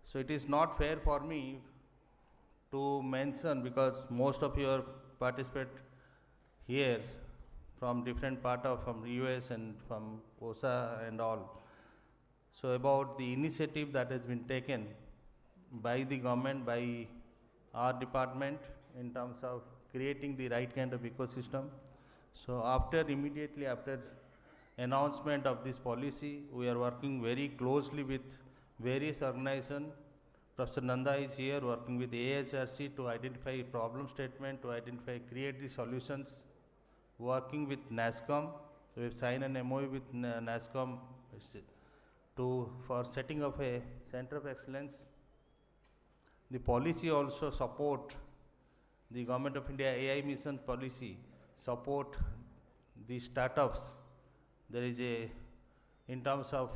So it is not fair for me to mention, because most of you participate here from different part of from US and from OSA and all. So about the initiative that has been taken by the government, by our department, in terms of creating the right kind of ecosystem. So immediately after announcement of this policy, we are working very closely with various organizations. Professor Nanda is here working with AHRC to identify problem statement, to identify, create the solutions, working with NASCOM. We have signed an MOU with NASCOM for setting up a center of excellence. The policy also support the Government of India AI mission policy, support the startups. There is in terms of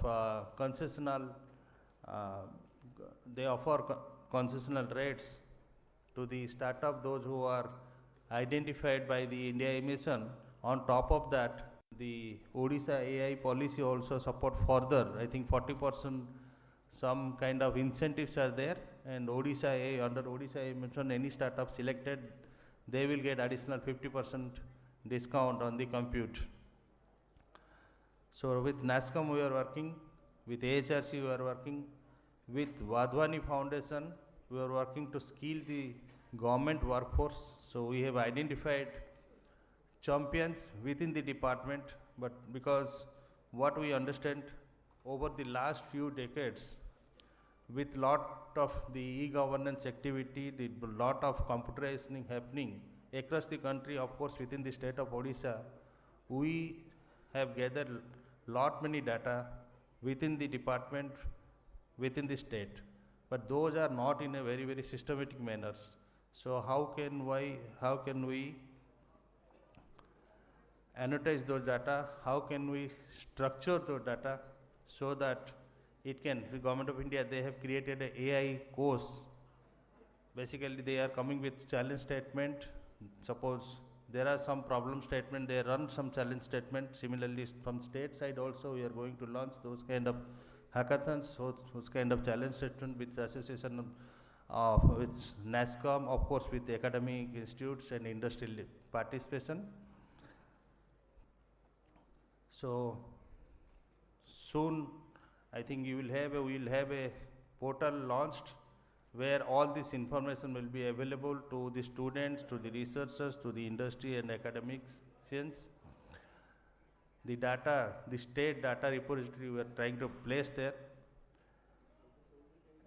concessional, they offer concessional rates to the startup, those who are identified by the India AI mission. On top of that, the Odisha AI policy also support further, I think 40% some kind of incentives are there, and Odisha AI, under Odisha AI mission, any startup selected, they will get additional 50% discount on the compute. So with NASCOM we are working, with AHRC we are working, with Wadhwani Foundation we are working to skill the government workforce. So we have identified champions within the department, but because what we understand over the last few decades, with lot of the e-governance activity, the lot of computerizing happening across the country, of course within the state of Odisha, we have gathered lot many data within the department, within the state, but those are not in a very, very systematic manners. So how can we annotate those data? How can we structure those data so that it can, the Government of India, they have created an AI course. Basically, they are coming with challenge statement. Suppose there are some problem statement, they run some challenge statement. Similarly, from state side also, we are going to launch those kind of hackathons, so those kind of challenge statement with association with NASCOM, of course with academic institutes and industrial participation. So soon, I think we will have a portal launched where all this information will be available to the students, to the researchers, to the industry and academics. The data, the state data repository we are trying to place there.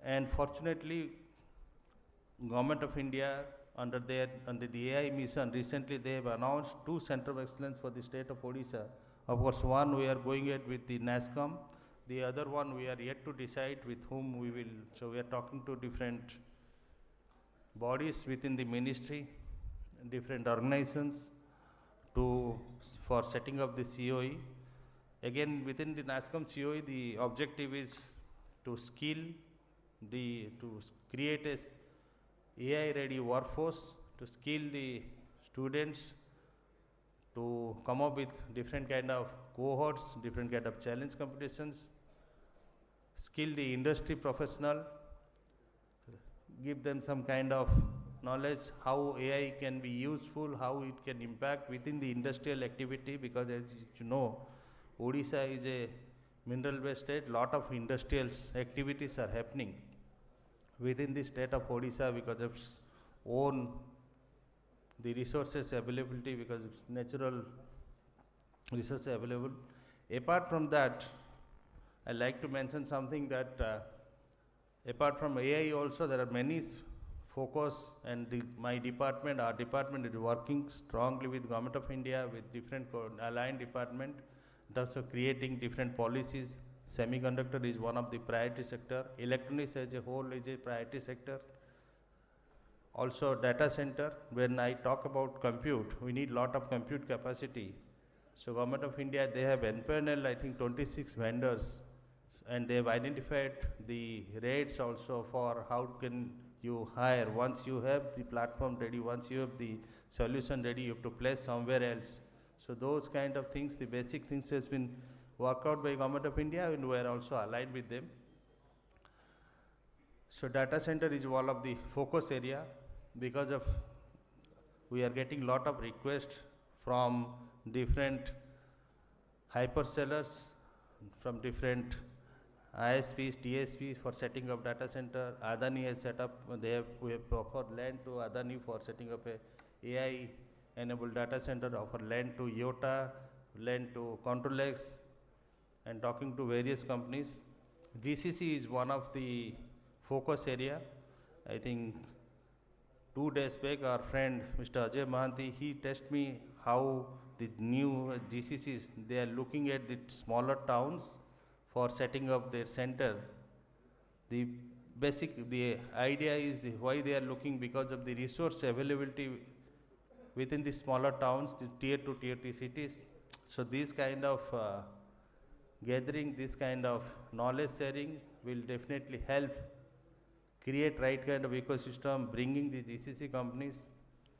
And fortunately, Government of India under the AI mission, recently they have announced 2 centers of excellence for the state of Odisha. Of course, one we are going ahead with the NASCOM. The other one we are yet to decide with whom we will. So we are talking to different bodies within the ministry, different organizations for setting up the COE. Again, within the NASCOM COE, the objective is to skill, to create a AI ready workforce to skill the students to come up with different kind of cohorts, different kind of challenge competitions, skill the industry professional, give them some kind of knowledge how AI can be useful, how it can impact within the industrial activity, because as you know, Odisha is a mineral based state, lot of industrial activities are happening within the state of Odisha because of its own the resources availability, because it's natural resources available. Apart from that, I like to mention something that apart from AI also there are many focus, and my department, our department is working strongly with Government of India, with different aligned department in terms of creating different policies. Semiconductor is one of the priority sector. Electronics as a whole is a priority sector. Also data center, when I talk about compute, we need lot of compute capacity. So Government of India, they have empaneled I think 26 vendors, and they have identified the rates also for how can you hire. Once you have the platform ready, once you have the solution ready, you have to place somewhere else. So those kind of things, the basic things has been worked out by Government of India, and we are also aligned with them. So data center is one of the focus area, because of we are getting lot of requests from different hyperscalers, from different ISPs, TSPs for setting up data center. Adani has set up, we have offered land to Adani for setting up a AI enabled data center, offer land to IOTA, land to Controlex, and talking to various companies. GCC is one of the focus area. I think 2 days back, our friend Mr. Ajay Mahanti, he tested me how the new GCCs, they are looking at the smaller towns for setting up their center. The idea is why they are looking, because of the resource availability within the smaller towns, the tier 2, tier 3 cities. So this kind of gathering, this kind of knowledge sharing will definitely help create right kind of ecosystem, bringing the GCC companies.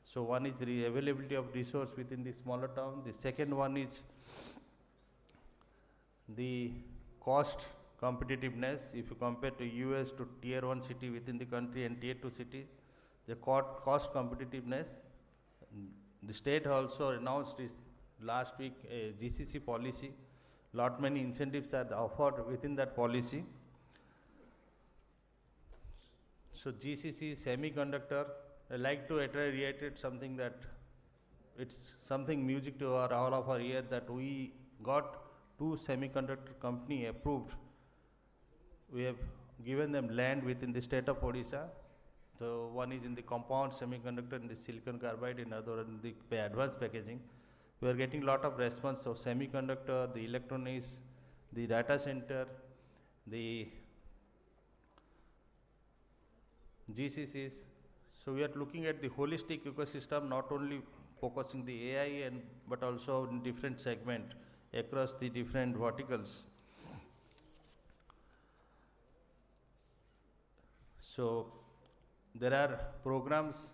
So one is the availability of resource within the smaller town. The second one is the cost competitiveness. If you compare to US to tier 1 city within the country and tier 2 cities, the cost competitiveness. The state also announced this last week a GCC policy. Lot many incentives are offered within that policy. So GCC, semiconductor, I like to reiterate something that it's something music to all of our ear, that we got 2 semiconductor company approved. We have given them land within the state of Odisha. So one is in the compound semiconductor, in the silicon carbide, and other in the advanced packaging. We are getting lot of response. So semiconductor, the electronics, the data center, the GCCs. So we are looking at the holistic ecosystem, not only focusing the AI but also in different segment across the different verticals. So there are programs.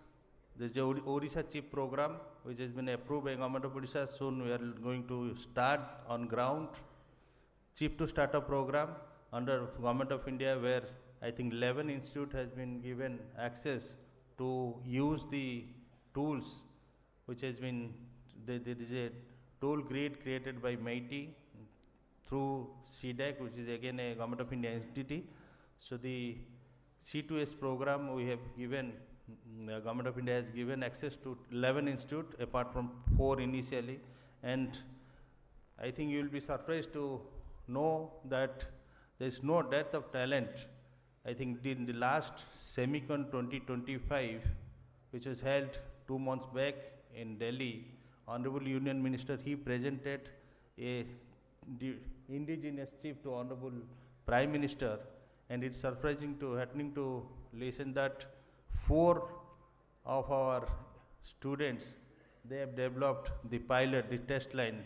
There is a Odisha chip program which has been approved by Government of Odisha. Soon we are going to start on ground chip to startup program under Government of India, where I think 11 institute has been given access to use the tools which has been, there is a tool grid created by MIT through CDEC, which is again a Government of India entity. So the C2S program we have given, Government of India has given access to 11 institute apart from 4 initially, and I think you will be surprised to know that there is no dearth of talent. I think in the last Semicon 2025, which was held 2 months back in Delhi, Honorable Union Minister, he presented a indigenous chip to Honorable Prime Minister, and it's surprising to happening to listen that 4 of our students, they have developed the pilot, the test line,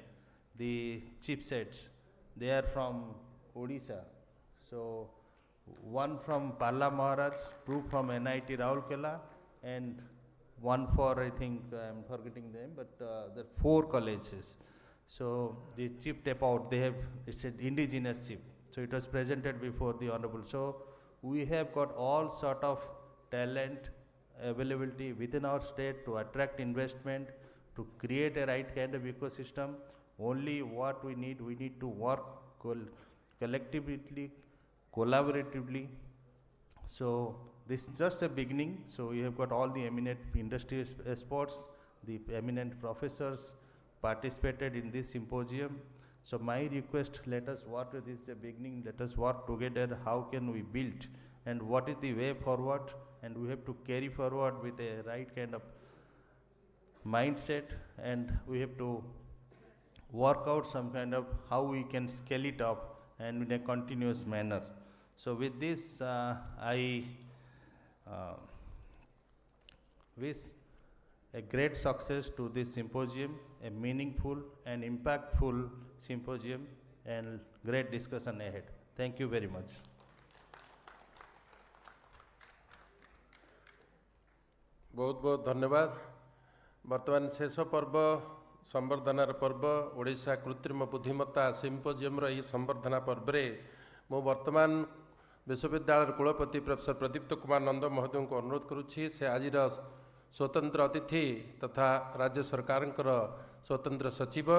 the chipsets. They are from Odisha. So 1 from Parla Maharaj, 2 from NIT Raulkela, and one for, I think, I'm forgetting them, but there are 4 colleges. So the chip tape out, they have, it's an indigenous chip. So it was presented before the Honorable. So we have got all sort of talent, availability within our state to attract investment, to create a right kind of ecosystem. Only what we need to work collectively, collaboratively. So this is just a beginning. So we have got all the eminent industry experts, the eminent professors participated in this symposium. So my request, let us work with this beginning, let us work together, how can we build and what is the way forward, and we have to carry forward with a right kind of mindset, and we have to work out some kind of how we can scale it up and in a continuous manner. So with this, I wish a great success to this symposium, a meaningful and impactful symposium, and great discussion ahead. Thank you very much. बहुत बहुत धन्यवाद। वर्तमान शेष पर्व संवर्धनार पर्व ओडिशा कृत्रिम बुद्धिमत्ता symposium रही संवर्धना पर्व रे मु वर्तमान विश्वविद्यालय कुलपति प्रोफेसर प्रदीप्त कुमार नंद महोदय को अनुरोध करुछि से आज स्वतंत्र अतिथि तथा राज्य सरकार स्वतंत्र सचिव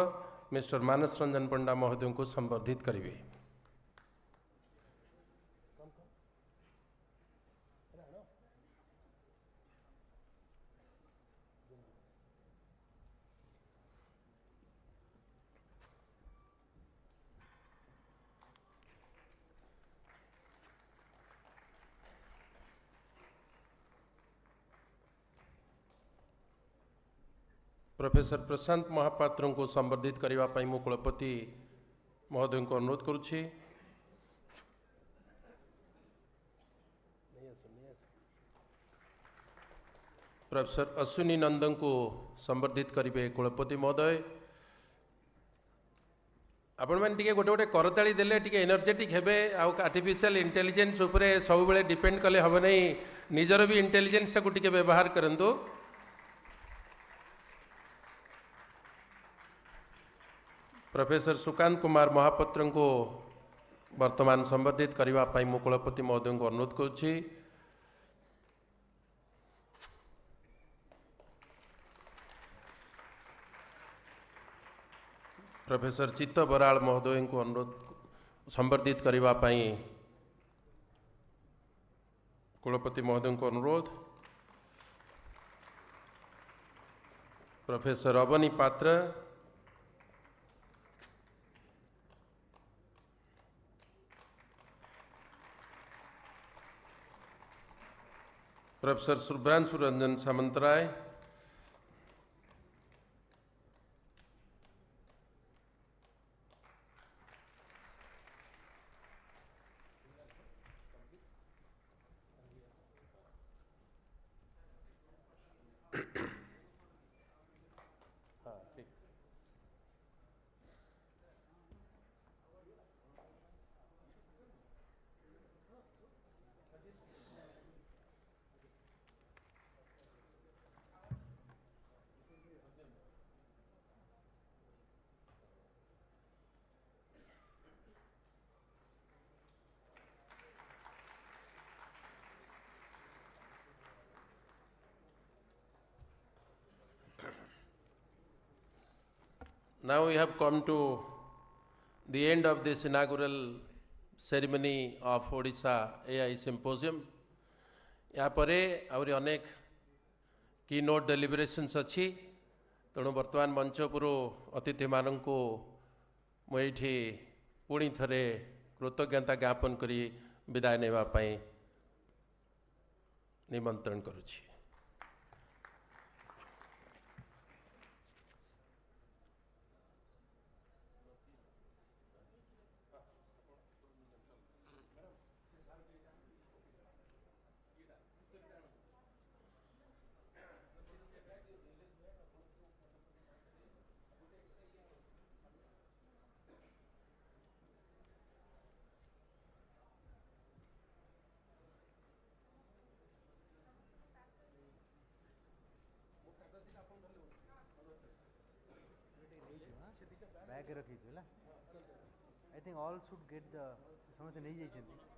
मिस्टर मानस रंजन पंडा महोदय को संबर्धित करेंगे। प्रोफेसर प्रशांत महापात्र को संबर्धित करने मु कुलपति महोदय को अनुरोध करुछि। प्रोफेसर अश्विनी नंदन को संबर्धित करेंगे कुलपति महोदय। आपण मैंने टिके गोटे गोटे करताली देले टिके एनर्जेटिक हेबे आर्टिफिशियल इंटेलिजेंस उपरे सब बेले डिपेंड कले हम नहीं, निजर भी इंटेलिजेंस टाको टिके व्यवहार करंतु। प्रोफेसर सुकांत कुमार महापात्र को वर्तमान संबर्धित करने मु कुलपति महोदय को अनुरोध करुछि। प्रोफेसर चित्त बराल महोदय को अनुरोध संबर्धित करने कुलपति महोदय को अनुरोध। प्रोफेसर अवनी पात्र, professor Shubhranshu Ranjan Samantaray, now we have come to the end of this inaugural ceremony of Odisha AI Symposium. यहाँ परे आउरी अनेक कीनोट डेलिब्रेशन्स अच्छी, तेणु वर्तमान मंच उपरू अतिथि मानक मुझे पुणी थरे कृतज्ञता ज्ञापन करी विदाय नेवा पाई निमंत्रण करुछि। बैग रखी थी ला I think all should get the समझते नहीं जाइछन्ती